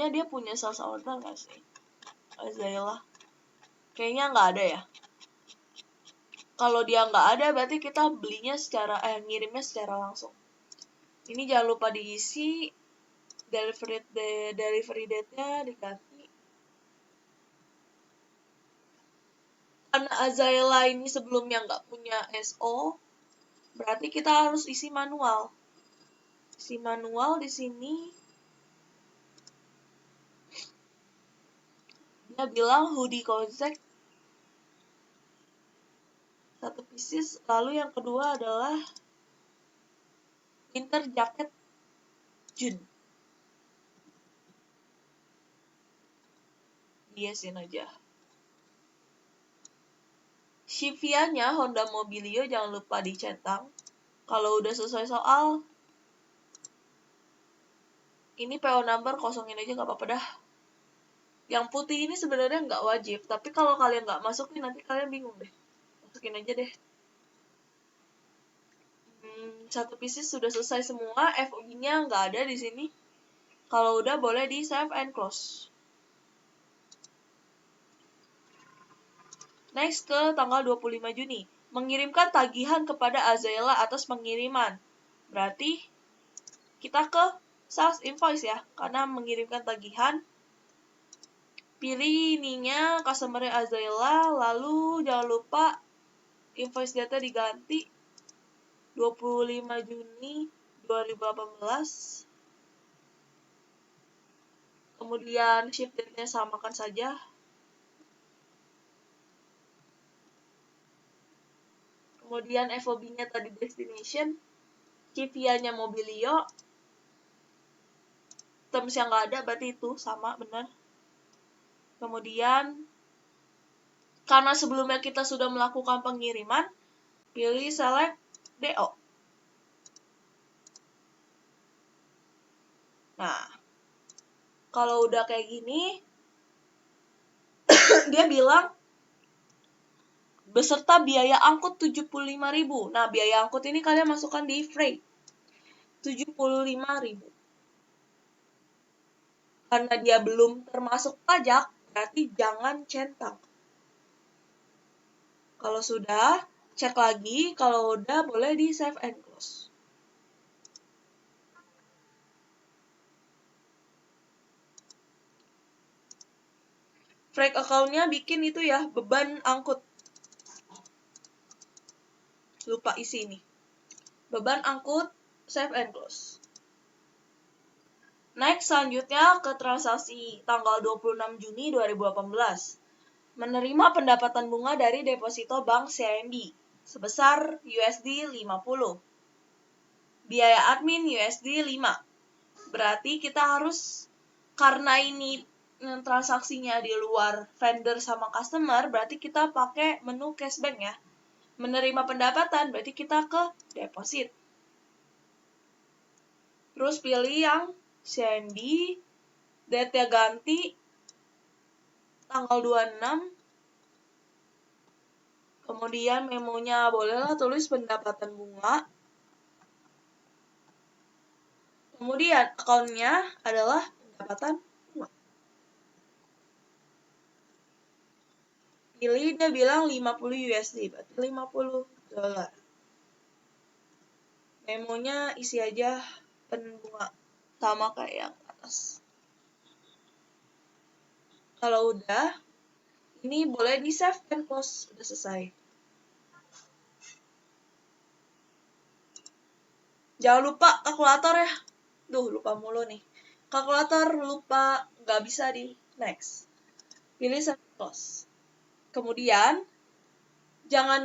dia punya sales order nggak sih? Azela. Kayaknya nggak ada ya. Kalau dia nggak ada, berarti kita ngirimnya secara langsung. Ini jangan lupa diisi delivery date-nya diganti. Karena Azela ini sebelumnya nggak punya SO, berarti kita harus isi manual. Isi manual di sini. Dia bilang hoodie concept 1 pieces, lalu yang kedua adalah winter jacket June. Diasin aja. Shivia-nya Honda Mobilio jangan lupa dicentang. Kalau udah selesai soal, ini PO number kosongin aja nggak apa-apa dah. Yang putih ini sebenarnya nggak wajib, tapi kalau kalian nggak masukin nanti kalian bingung deh. Masukin aja deh. 1 pieces sudah selesai semua, FOB-nya nggak ada di sini. Kalau udah boleh di save and close. Next ke tanggal 25 Juni. Mengirimkan tagihan kepada Azela atas pengiriman. Berarti kita ke sales invoice ya, karena mengirimkan tagihan. Pilih ininya customer Azela, lalu jangan lupa invoice data diganti 25 Juni 2018. Kemudian ship date-nya samakan saja. Kemudian FOB-nya tadi destination. Shivia-nya Mobilio. Terms yang nggak ada berarti itu sama benar. Kemudian karena sebelumnya kita sudah melakukan pengiriman, pilih select DO. Nah, kalau udah kayak gini, dia bilang beserta biaya angkut 75.000. Nah, biaya angkut ini kalian masukkan di freight. 75.000. Karena dia belum termasuk pajak, berarti jangan centang. Kalau sudah, cek lagi. Kalau udah, boleh di save and close. Freight account-nya bikin itu ya, beban angkut. Lupa isi ini. Beban angkut, save and close. Next, selanjutnya ke transaksi tanggal 26 Juni 2018. Menerima pendapatan bunga dari deposito bank CIMB sebesar USD 50. Biaya admin USD 5. Berarti kita harus, karena ini transaksinya di luar vendor sama customer, berarti kita pakai menu cashback ya. Menerima pendapatan, berarti kita ke deposit. Terus pilih yang CIMB, date-nya ganti, tanggal 26. Kemudian memonya bolehlah tulis pendapatan bunga. Kemudian akunnya adalah pendapatan bunga. Pilih, dia bilang 50 USD, berarti 50 dolar. Memonya isi aja bunga, sama kayak yang atas. Kalau udah, ini boleh di save and close, udah selesai. Jangan lupa kalkulator ya. Lupa mulu nih. Kalkulator lupa, nggak bisa di next. Pilih save and close. Kemudian, jangan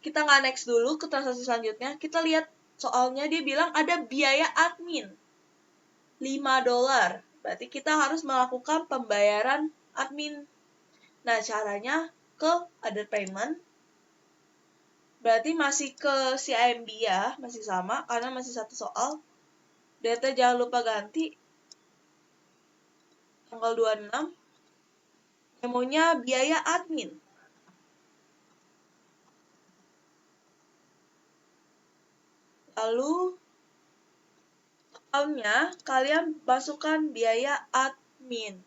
kita nggak next dulu ke transaksi selanjutnya. Kita lihat soalnya dia bilang ada biaya admin. 5 dolar. Berarti kita harus melakukan pembayaran admin. Nah, caranya ke other payment. Berarti masih ke CIMB ya, masih sama, karena masih satu soal. Data jangan lupa ganti. Tanggal 26. Memonya biaya admin. Lalu, account-nya kalian masukkan biaya admin.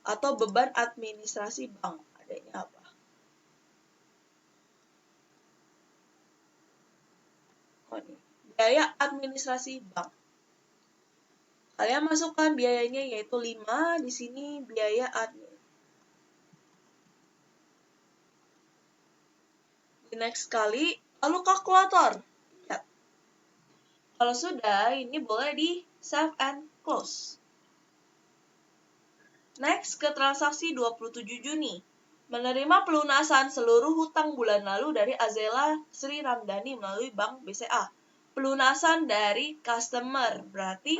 Atau beban administrasi bank. Adanya apa? Biaya administrasi bank. Kalian masukkan biayanya yaitu 5, di sini biaya admin. Di next kali, lalu kalkulator. Lihat. Kalau sudah, ini boleh di save and close. Next ke transaksi 27 Juni. Menerima pelunasan seluruh hutang bulan lalu dari Azela Sri Ramdhani melalui Bank BCA. Pelunasan dari customer, berarti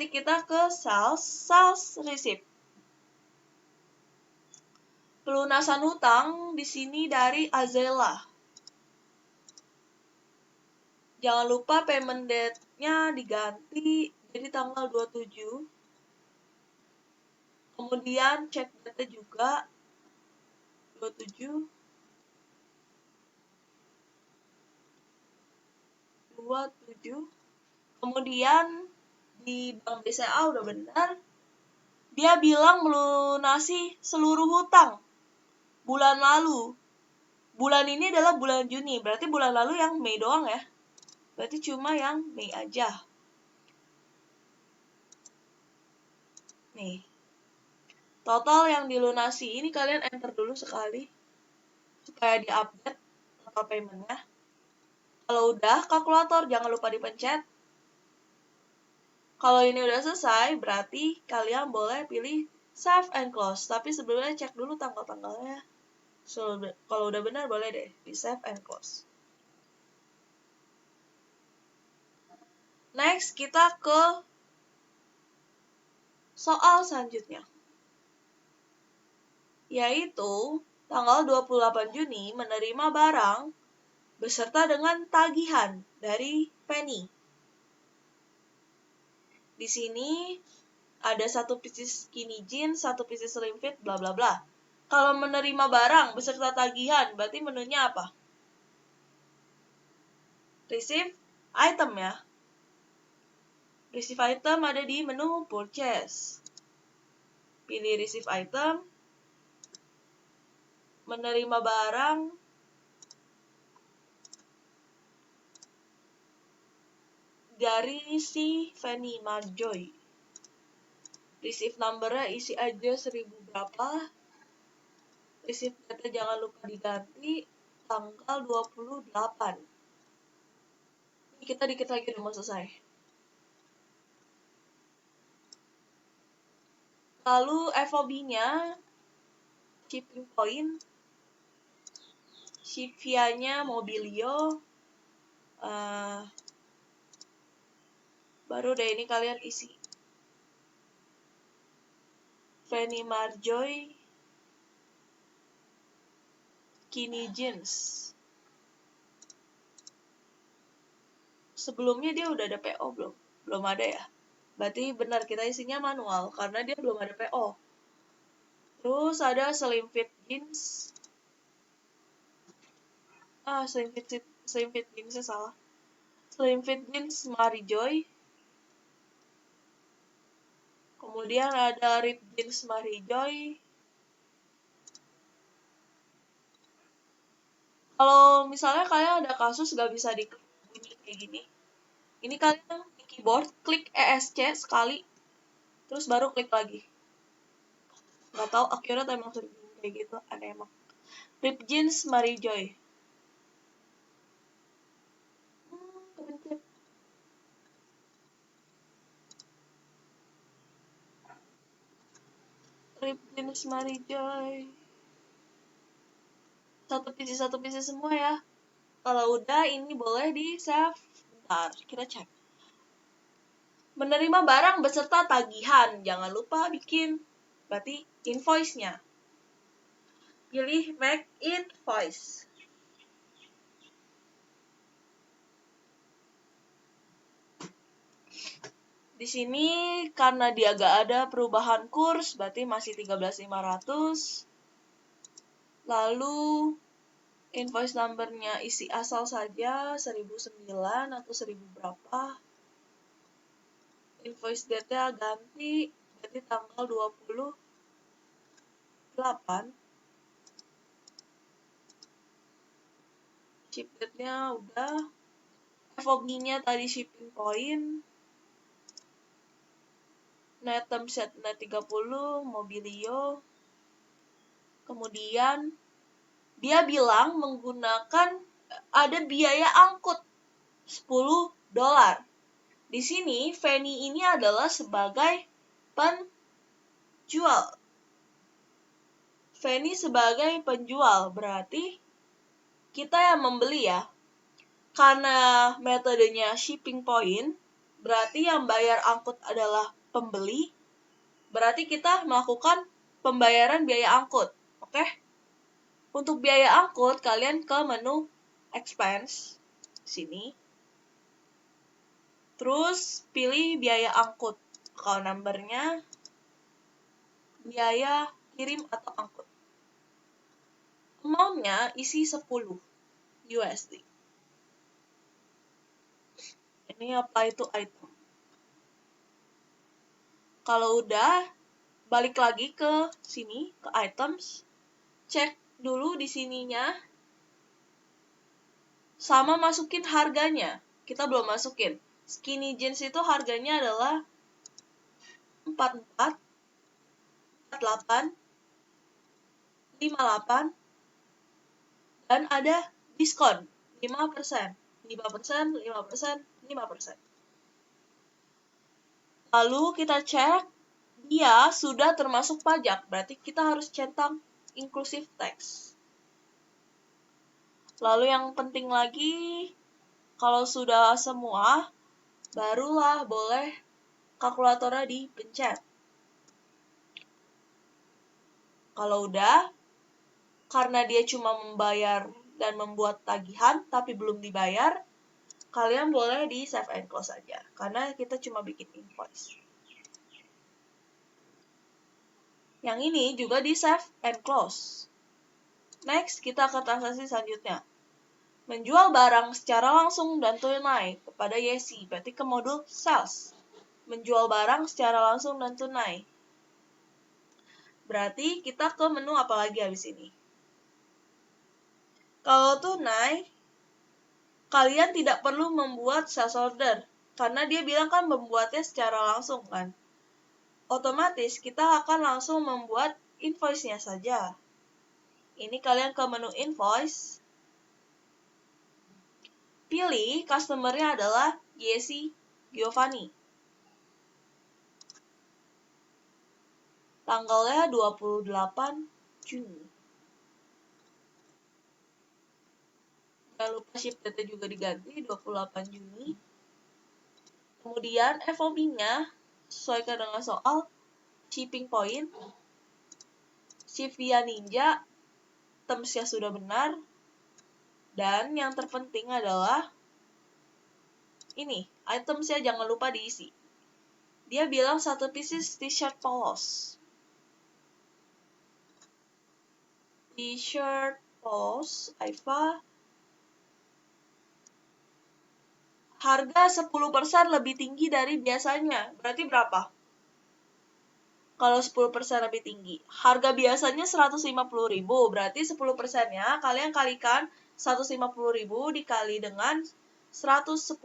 kita ke sales receipt. Pelunasan hutang di sini dari Azela. Jangan lupa payment date-nya diganti jadi tanggal 27. Kemudian cek data juga 27. 27. Kemudian di Bank BCA udah benar. Dia bilang melunasi seluruh hutang bulan lalu. Bulan ini adalah bulan Juni, berarti bulan lalu yang Mei doang ya. Berarti cuma yang Mei aja. Nih. Total yang dilunasi ini kalian enter dulu sekali supaya diupdate total payment-nya. Kalau udah, kalkulator jangan lupa dipencet. Kalau ini udah selesai, berarti kalian boleh pilih save and close. Tapi sebelumnya cek dulu tanggal-tanggalnya. Kalau udah benar, boleh deh di save and close. Next, kita ke soal selanjutnya. Yaitu, tanggal 28 Juni menerima barang beserta dengan tagihan dari Penny. Di sini ada 1 pieces skinny jeans, 1 pieces slim fit, bla bla bla. Kalau menerima barang beserta tagihan, berarti menunya apa? Receive item ya. Receive item ada di menu purchase. Pilih receive item. Menerima barang. Dari si Fanny Marjoy. Receive number-nya isi aja 1000 berapa. Receive data jangan lupa diganti. Tanggal 28. Ini kita dikit lagi udah mau selesai. Lalu FOB-nya, shipping point, Shipia-nya Mobilio, baru deh ini kalian isi. Fanny Marjoy, skinny jeans. Sebelumnya dia udah ada PO belum? Belum ada ya? Berarti benar kita isinya manual karena dia belum ada PO. Terus ada slim fit jeans. Slim fit jeansnya salah. Slim fit jeans Marijoy. Kemudian ada rib jeans Marijoy. Kalau misalnya kalian ada kasus gak bisa bunyi kayak gini, ini kalian di keyboard klik ESC sekali, terus baru klik lagi. Gak tahu akhirnya emang sering kayak gitu, aneh emang. Rib jeans Marijoy. Kepencet. Rib jeans Marijoy. Satu pieces semua ya. Kalau udah ini boleh di save. Bentar, kita cek. Menerima barang beserta tagihan, jangan lupa bikin berarti invoice-nya. Pilih make invoice. Di sini karena dia gak ada perubahan kurs, berarti masih 13.500. Lalu invoice number-nya isi asal saja 1009 atau 1000 berapa. Invoice date-nya ganti, berarti tanggal 28. Ship date-nya udah. FOB-nya tadi shipping point. Net term set net 30, Mobilio. Kemudian dia bilang menggunakan ada biaya angkut $10. Di sini Fanny ini adalah sebagai penjual. Fanny sebagai penjual berarti kita yang membeli ya. Karena metodenya shipping point, berarti yang bayar angkut adalah pembeli. Berarti kita melakukan pembayaran biaya angkut. Oke? Untuk biaya angkut, kalian ke menu expense sini. Terus pilih biaya angkut. Account number-nya, biaya kirim atau angkut. Amount-nya isi 10 USD. Ini apply to item. Kalau udah, balik lagi ke sini, ke items. Cek dulu di sininya. Sama masukin harganya. Kita belum masukin. Skinny jeans itu harganya adalah 44, 48, 58, dan ada diskon 5%. 5%, 5%, 5%. Lalu kita cek, dia sudah termasuk pajak. Berarti kita harus centang inclusive tax. Lalu yang penting lagi, kalau sudah semua, barulah boleh kalkulatornya dipencet. Kalau udah, karena dia cuma membayar dan membuat tagihan tapi belum dibayar, kalian boleh di save and close aja, karena kita cuma bikin invoice. Yang ini juga di save and close. Next, kita ke transaksi selanjutnya. Menjual barang secara langsung dan tunai kepada Yesi, berarti ke modul sales. Menjual barang secara langsung dan tunai. Berarti kita ke menu apa lagi habis ini? Kalau tunai, kalian tidak perlu membuat sales order, karena dia bilang kan membuatnya secara langsung kan. Otomatis kita akan langsung membuat invoice-nya saja. Ini kalian ke menu invoice. Pilih customer-nya adalah Yesi Giovanni. Tanggalnya 28 Juni. Jangan lupa ship date juga diganti 28 Juni. Kemudian FOB-nya sesuaikan dengan soal shipping point. Ship via Ninja, terms-nya sudah benar. Dan yang terpenting adalah ini, items-nya jangan lupa diisi. Dia bilang 1 pieces t-shirt polos. T-shirt polos, Aifa. Harga 10% lebih tinggi dari biasanya. Berarti berapa? Kalau 10% lebih tinggi. Harga biasanya 150.000, berarti 10%-nya kalian kalikan 150.000 dikali dengan 110%.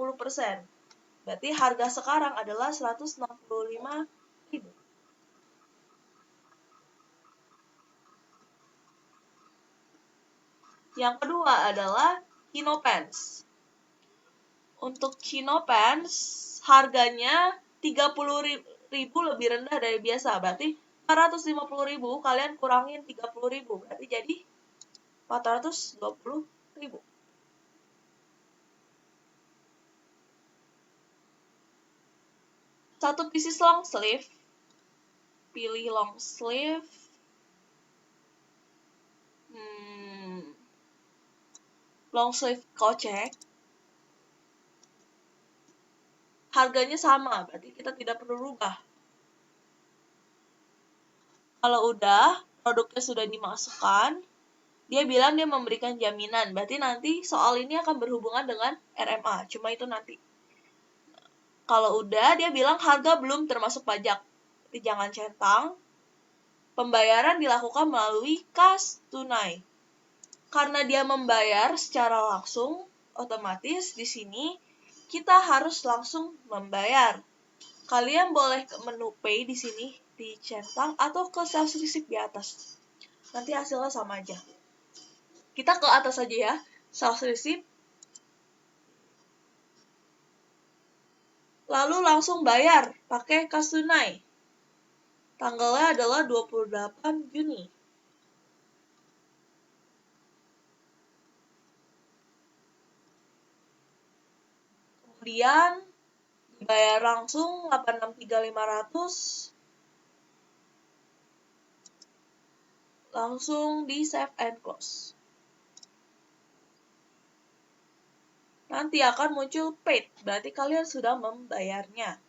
Berarti harga sekarang adalah 165.000. Yang kedua adalah chino pants. Untuk chino pants, harganya 30.000 lebih rendah dari biasa. Berarti 450.000 kalian kurangin 30.000. Berarti jadi 420.000. Satu pieces long sleeve. Pilih long sleeve. Long sleeve kocek. Harganya sama, berarti kita tidak perlu rubah. Kalau udah, produknya sudah dimasukkan, dia bilang dia memberikan jaminan. Berarti nanti soal ini akan berhubungan dengan RMA, cuma itu nanti. Kalau udah, dia bilang harga belum termasuk pajak. Jadi jangan centang. Pembayaran dilakukan melalui kas tunai. Karena dia membayar secara langsung, otomatis di sini kita harus langsung membayar. Kalian boleh ke menu pay di sini dicentang atau ke sales receipt di atas. Nanti hasilnya sama aja. Kita ke atas aja ya. Sales receipt. Lalu langsung bayar pakai kas tunai. Tanggalnya adalah 28 Juni. Kemudian dibayar langsung 863.500. Langsung di save and close. Nanti akan muncul paid, berarti kalian sudah membayarnya.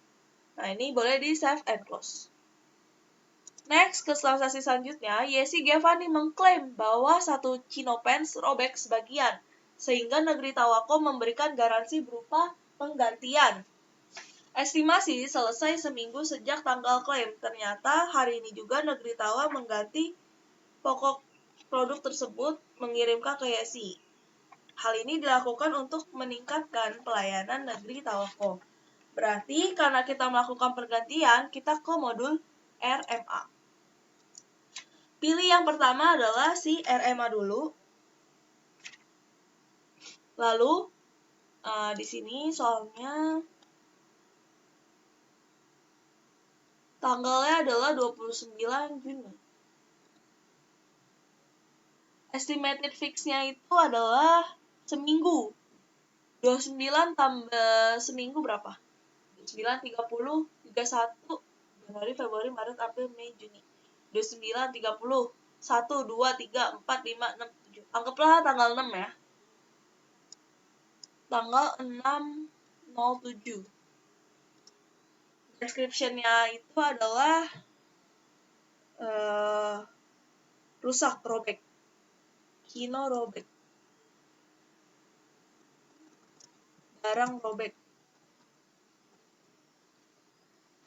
Nah, ini boleh di save and close. Next, ke transaksi selanjutnya, Yesi Giovanni mengklaim bahwa satu chino pants robek sebagian, sehingga Negeri Tawako memberikan garansi berupa penggantian. Estimasi selesai seminggu sejak tanggal klaim. Ternyata hari ini juga Negeri Tawa mengganti pokok produk tersebut mengirimkan ke Yesi. Hal ini dilakukan untuk meningkatkan pelayanan Negeri Tawako. Berarti karena kita melakukan pergantian, kita ke modul RMA. Pilih yang pertama adalah si RMA dulu. Lalu di sini soalnya tanggalnya adalah 29 Juni. Estimated fix-nya itu adalah seminggu. 29 tambah seminggu berapa? 29, 30, 31, Januari, Februari, Maret, April, Mei, Juni. 29, 30, 1, 2, 3, 4, 5, 6, 7. Anggaplah tanggal 6 ya. tanggal 6/07. Description-nya itu adalah rusak, robek. Kino robek. Barang robek.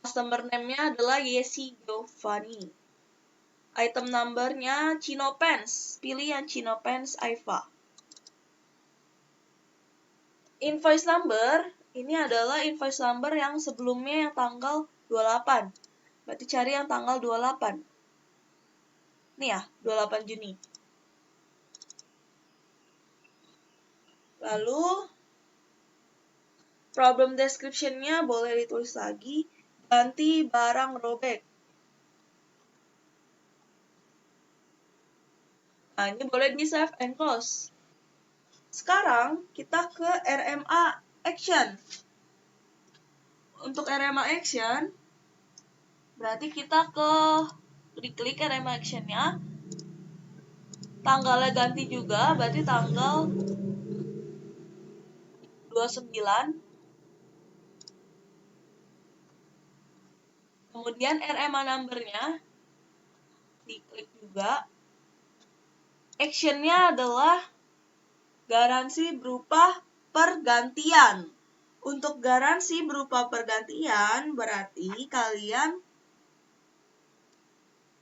Customer name-nya adalah Yesi Giovanni. Item number-nya Chino Pants. Pilih yang Chino Pants Aiva. Invoice number, ini adalah invoice number yang sebelumnya yang tanggal 28. Berarti cari yang tanggal 28. Ini ya, 28 Juni. Lalu, problem description-nya boleh ditulis lagi, ganti barang robek. Nah, ini boleh di save and close. Sekarang, kita ke RMA Action. Untuk RMA Action, berarti kita diklik RMA Action-nya. Tanggalnya ganti juga, berarti tanggal 29. Kemudian RMA number-nya diklik juga. Action-nya adalah garansi berupa pergantian. Untuk garansi berupa pergantian, berarti kalian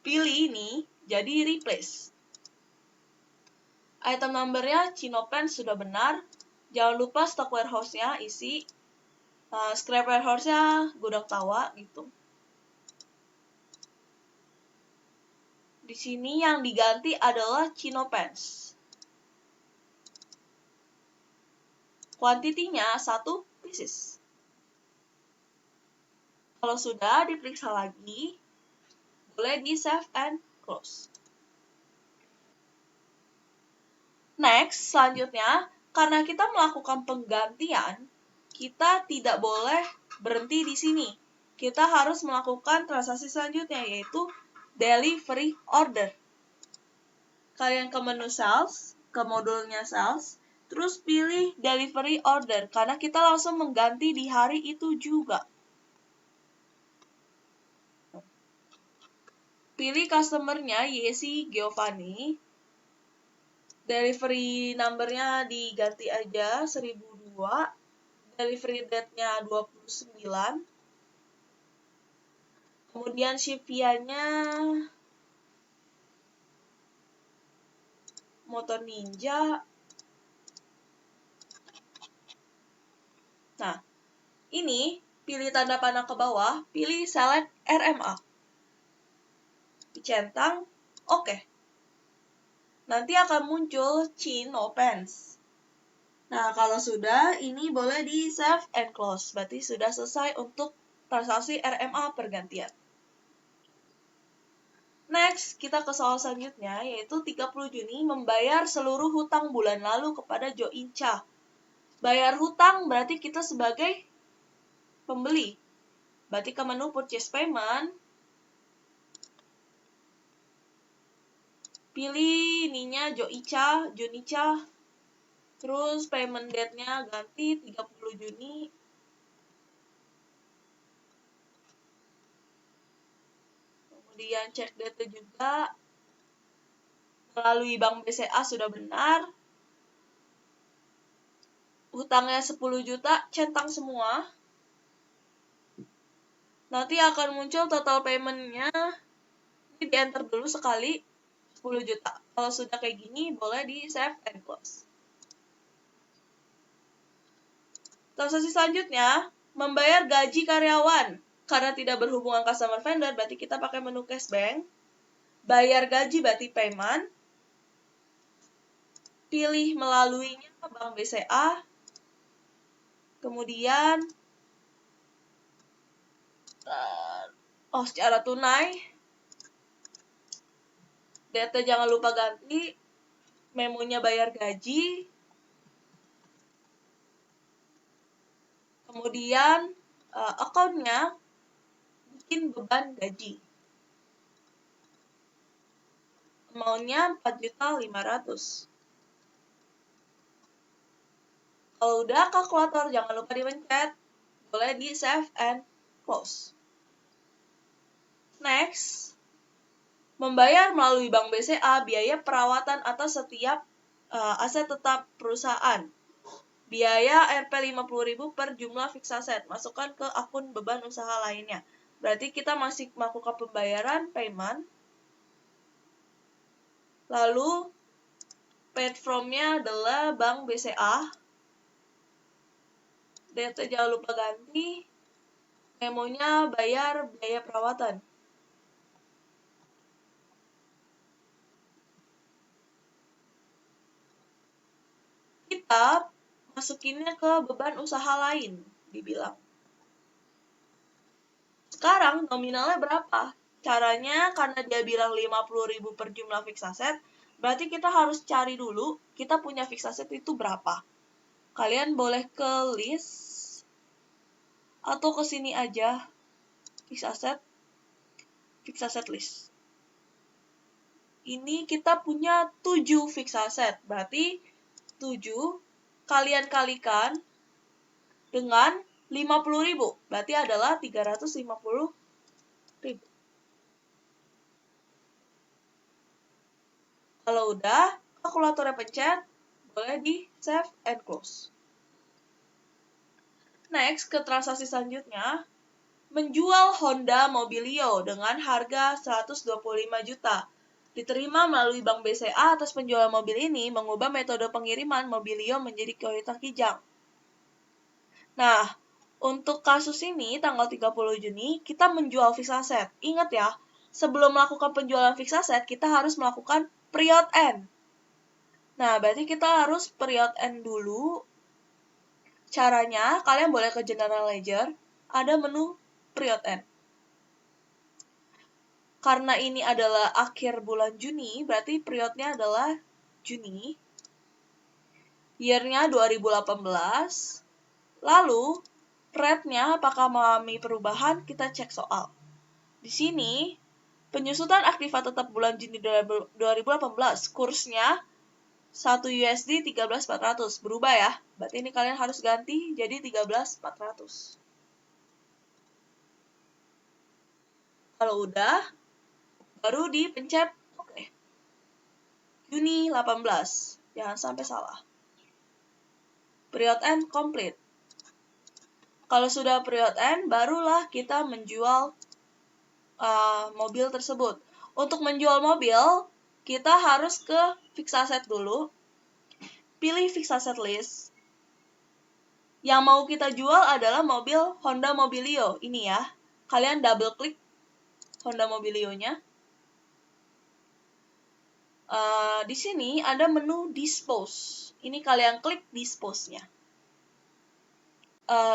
pilih ini jadi replace. Item number-nya Chino Pants sudah benar. Jangan lupa stock warehouse-nya isi. Scrap warehouse-nya gudang tawa gitu. Di sini yang diganti adalah Chino Pants. Kuantitinya 1 pieces. Kalau sudah diperiksa lagi, boleh di save and close. Next, selanjutnya, karena kita melakukan penggantian, kita tidak boleh berhenti di sini. Kita harus melakukan transaksi selanjutnya, yaitu delivery order. Kalian ke menu sales, ke modulnya sales, terus pilih delivery order, karena kita langsung mengganti di hari itu juga. Pilih customer-nya Yesi Giovanni. Delivery number-nya diganti aja 1002. Delivery date-nya 29. Kemudian ship-nya Motor Ninja. Nah, ini pilih tanda panah ke bawah, pilih select RMA. Dicentang, oke. Nanti akan muncul Chino Pants. Nah, kalau sudah, ini boleh di save and close. Berarti sudah selesai untuk transaksi RMA pergantian. Next, kita ke soal selanjutnya, yaitu 30 Juni membayar seluruh hutang bulan lalu kepada Jo Incha. Bayar hutang berarti kita sebagai pembeli. Berarti ke menu purchase payment, pilih ininya Junicha, terus payment date-nya ganti 30 Juni. Kemudian check date juga, melalui Bank BCA sudah benar. Hutangnya 10 juta, centang semua. Nanti akan muncul total payment-nya, ini di enter dulu sekali, 10 juta. Kalau sudah kayak gini, boleh di save and close. Transaksi selanjutnya, membayar gaji karyawan. Karena tidak berhubungan customer vendor, berarti kita pakai menu cash bank. Bayar gaji berarti payment. Pilih melaluinya Bank BCA. Kemudian, secara tunai. Data jangan lupa ganti. Memonya bayar gaji. Kemudian, account-nya bikin beban gaji. Amount-nya 4.500.000. Kalau udah kalkulator, jangan lupa dipencet. Boleh di save and close. Next, membayar melalui Bank BCA biaya perawatan atas setiap aset tetap perusahaan. Biaya Rp 50.000 per jumlah fix aset. Masukkan ke akun beban usaha lainnya. Berarti kita masih melakukan pembayaran, payment. Lalu, paid from-nya adalah Bank BCA. Data jangan lupa ganti. Memonya bayar biaya perawatan. Kita masukinnya ke beban usaha lain, dibilang. Sekarang nominalnya berapa? Caranya karena dia bilang 50.000 per jumlah fix aset, berarti kita harus cari dulu kita punya fix aset itu berapa. Kalian boleh ke list atau ke sini aja, fix asset list. Ini kita punya 7 fix asset, berarti 7 kalian kalikan dengan 50.000, berarti adalah 350.000. Kalau udah, kalkulatornya pencet, boleh di save and close. Next, ke transaksi selanjutnya, menjual Honda Mobilio dengan harga 125 juta. Diterima melalui Bank BCA atas penjualan mobil ini mengubah metode pengiriman Mobilio menjadi Toyota Kijang. Nah, untuk kasus ini, tanggal 30 Juni, kita menjual fix aset. Ingat ya, sebelum melakukan penjualan fix aset, kita harus melakukan period end. Nah, berarti kita harus period end dulu. Caranya, kalian boleh ke General Ledger, ada menu period end. Karena ini adalah akhir bulan Juni, berarti periodnya adalah Juni. Year-nya 2018. Lalu, rate-nya apakah mengalami perubahan, kita cek soal. Di sini, penyusutan aktiva tetap bulan Juni 2018, kursnya 1 USD 13.400. Berubah ya, berarti ini kalian harus ganti jadi 13.400. Kalau udah, baru dipencet oke. Juni 18, jangan sampai salah. Period end complete. Kalau sudah period end, barulah kita menjual mobil tersebut. Untuk menjual mobil, kita harus ke fix asset dulu. Pilih fix asset list. Yang mau kita jual adalah mobil Honda Mobilio. Ini ya. Kalian double klik Honda Mobilio-nya. Di sini ada menu dispose. Ini kalian klik dispose-nya.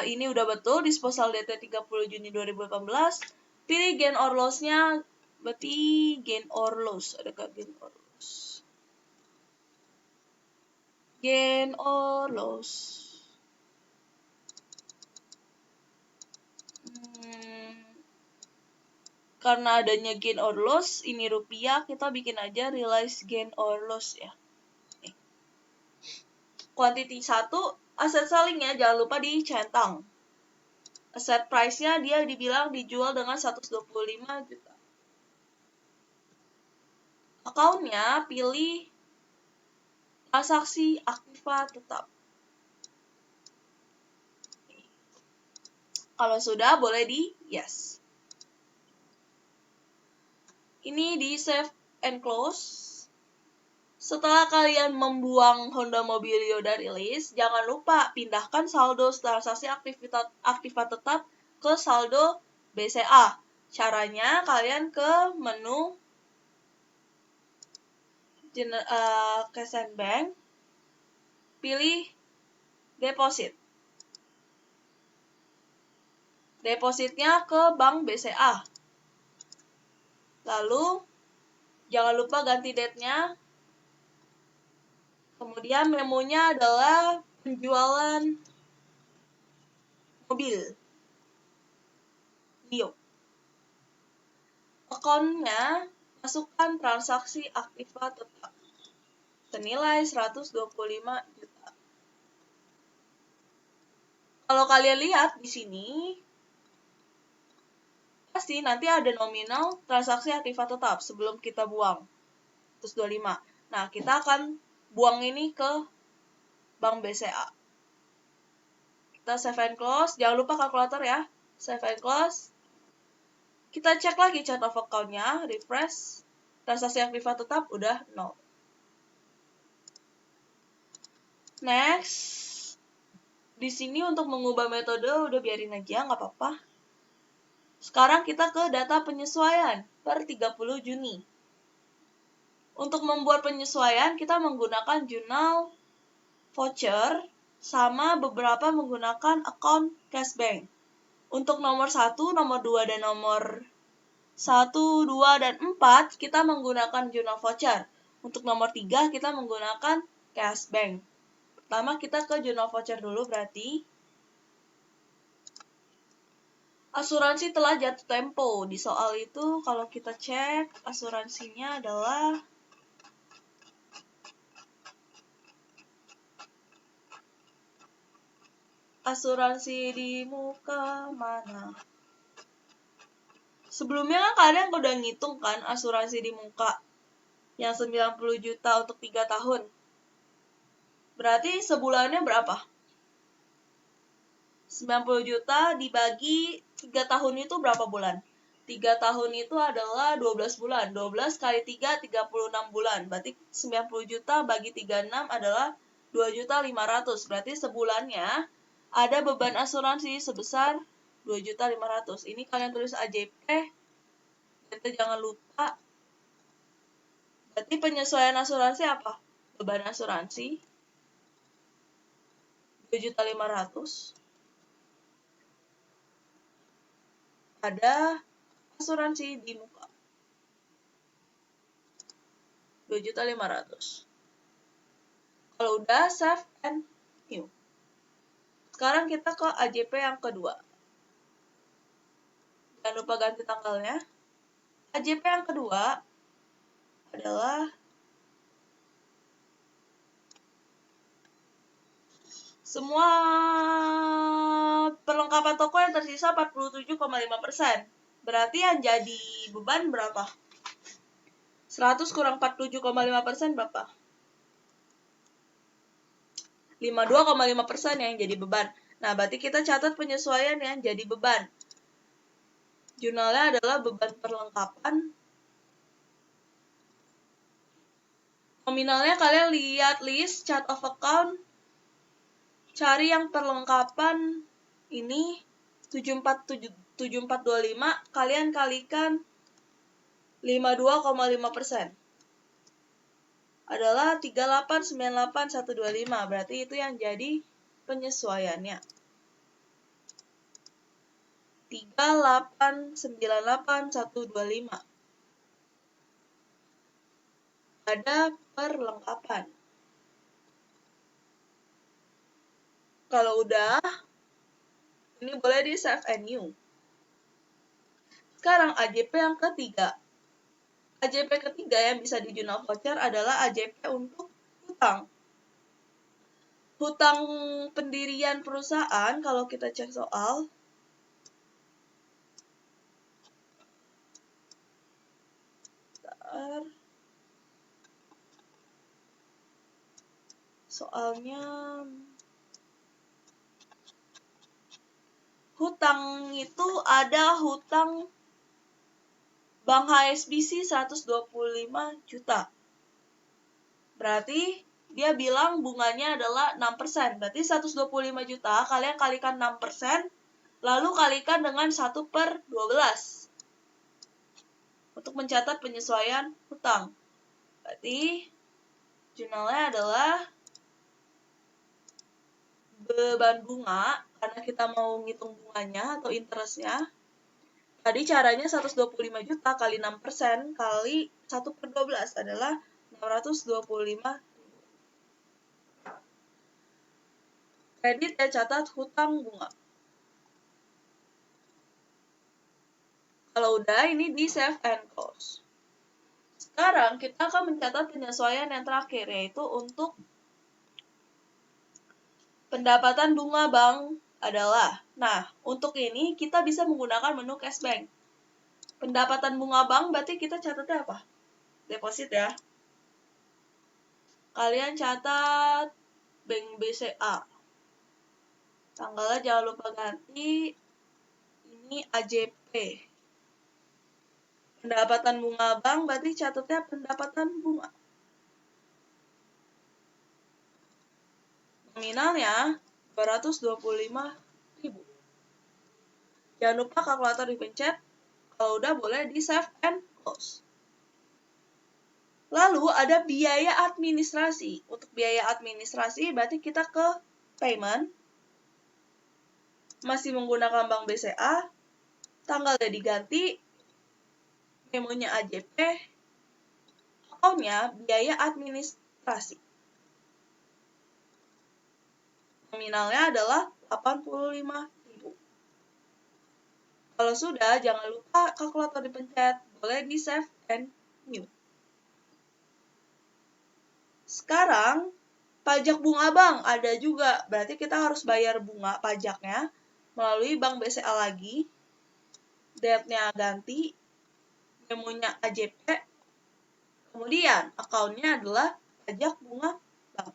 Ini udah betul, disposal date 30 Juni 2018. Pilih gain or loss-nya, berarti gain or loss. Adakah gain or loss? Gain or loss. Karena adanya gain or loss, ini rupiah, kita bikin aja realize gain or loss ya. Quantity 1, aset selling-nya jangan lupa dicentang. Asset price-nya dia dibilang dijual dengan 125 juta. Account-nya pilih transaksi aktiva tetap. Kalau sudah, boleh di yes. Ini di save and close. Setelah kalian membuang Honda Mobilio dari list, jangan lupa pindahkan saldo transaksi aktiva tetap ke saldo BCA. Caranya kalian ke menu Cash and Bank, pilih deposit. Depositnya ke Bank BCA. Lalu, jangan lupa ganti date-nya. Kemudian memonya adalah penjualan mobil. Mio. Account-nya masukkan transaksi aktiva tetap. Senilai 125 juta. Kalau kalian lihat di sini, pasti nanti ada nominal transaksi aktiva tetap sebelum kita buang. Terus 25. Nah, kita akan buang ini ke Bank BCA. Kita save and close. Jangan lupa kalkulator ya. Save and close. Kita cek lagi chart of account-nya, refresh. Transaksi aktiva tetap udah 0. Next. Di sini untuk mengubah metode udah biarin aja, nggak apa-apa. Sekarang kita ke data penyesuaian per 30 Juni. Untuk membuat penyesuaian, kita menggunakan jurnal voucher sama beberapa menggunakan account cashbank. Untuk nomor 1, nomor 2, dan nomor 1, 2, dan 4, kita menggunakan jurnal voucher. Untuk nomor 3, kita menggunakan cashbank. Pertama, kita ke jurnal voucher dulu berarti. Asuransi telah jatuh tempo. Di soal itu, kalau kita cek, asuransinya adalah asuransi di muka mana? Sebelumnya kan kalian udah ngitung kan asuransi di muka yang 90 juta untuk 3 tahun. Berarti sebulannya berapa? 90 juta dibagi 3 tahun itu berapa bulan? 3 tahun itu adalah 12 bulan. 12 kali 3, 36 bulan. Berarti 90 juta bagi 36 adalah 2.500.000. Berarti sebulannya ada beban asuransi sebesar 2.500.000. Ini kalian tulis AJP. Kita jangan lupa. Berarti penyesuaian asuransi apa? Beban asuransi 2.500.000 pada asuransi di muka 2.500.000. Kalau udah, save and new. Sekarang kita ke AJP yang kedua. Jangan lupa ganti tanggalnya. AJP yang kedua adalah semua perlengkapan toko yang tersisa 47,5%. Berarti yang jadi beban berapa? 100 kurang 47,5% berapa? 52,5% yang jadi beban. Nah, berarti kita catat penyesuaian yang jadi beban. Jurnalnya adalah beban perlengkapan. Nominalnya kalian lihat list chart of account. Cari yang perlengkapan ini 7425, kalian kalikan 52,5%. Adalah 3898125. Berarti itu yang jadi penyesuaiannya. 3898125. Ada perlengkapan. Kalau udah, ini boleh di save and new. Sekarang AJP yang ketiga. AJP ketiga yang bisa di jurnal voucher adalah AJP untuk hutang. Hutang pendirian perusahaan, kalau kita cek soal, soalnya hutang itu ada hutang Bank HSBC 125 juta. Berarti dia bilang bunganya adalah 6%. Berarti 125 juta kalian kalikan 6%, lalu kalikan dengan 1/12 untuk mencatat penyesuaian hutang. Berarti jurnalnya adalah beban bunga, karena kita mau ngitung bunganya atau interestnya. Tadi caranya 125 juta kali 6% kali 1/12 adalah 625. Kredit ya catat hutang bunga. Kalau udah, ini di save and close. Sekarang kita akan mencatat penyesuaian yang terakhir, yaitu untuk pendapatan bunga bank adalah, nah, untuk ini kita bisa menggunakan menu cashback. Pendapatan bunga bank berarti kita catatnya apa? Deposit ya. Kalian catat bank BCA. Tanggalnya jangan lupa ganti. Ini AJP. Pendapatan bunga bank berarti catatnya pendapatan bunga. Nominalnya 225.000. Jangan lupa kalkulator dipencet. Kalau udah boleh di save and close. Lalu ada biaya administrasi. Untuk biaya administrasi berarti kita ke payment. Masih menggunakan bank BCA. Tanggalnya diganti. Memonya AJP. Akunnya biaya administrasi. Nominalnya adalah 85.000. Kalau sudah, jangan lupa kalkulator dipencet. Boleh di save and new. Sekarang, pajak bunga bank ada juga. Berarti kita harus bayar bunga pajaknya melalui bank BCA lagi. Date-nya ganti. Memonya AJP. Kemudian, akunnya adalah pajak bunga bank.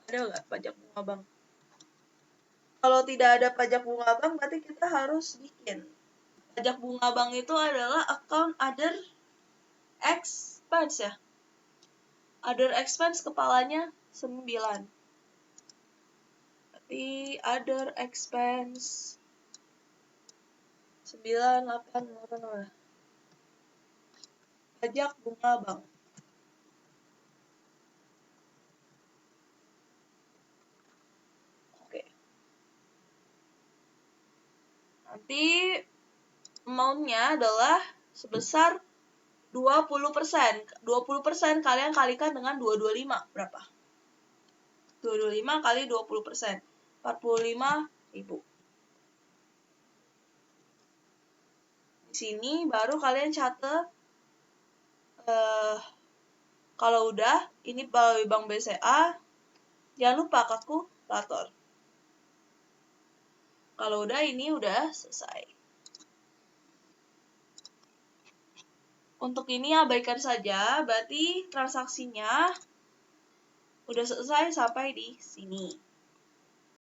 Ada nggak pajak bunga bank? Kalau tidak ada pajak bunga bank, berarti kita harus bikin. Pajak bunga bank itu adalah account other expense ya. Other expense kepalanya 9. Berarti other expense 98. Pajak bunga bank. Oke. Nanti amount-nya adalah sebesar 20%. 20% kalian kalikan dengan 225. Berapa? 225 kali 20%. 45.000. Di sini baru kalian catat. Kalau udah, ini melalui bank BCA. Jangan lupa kalkulator. Kalau udah, ini udah selesai. Untuk ini abaikan saja, berarti transaksinya udah selesai sampai di sini.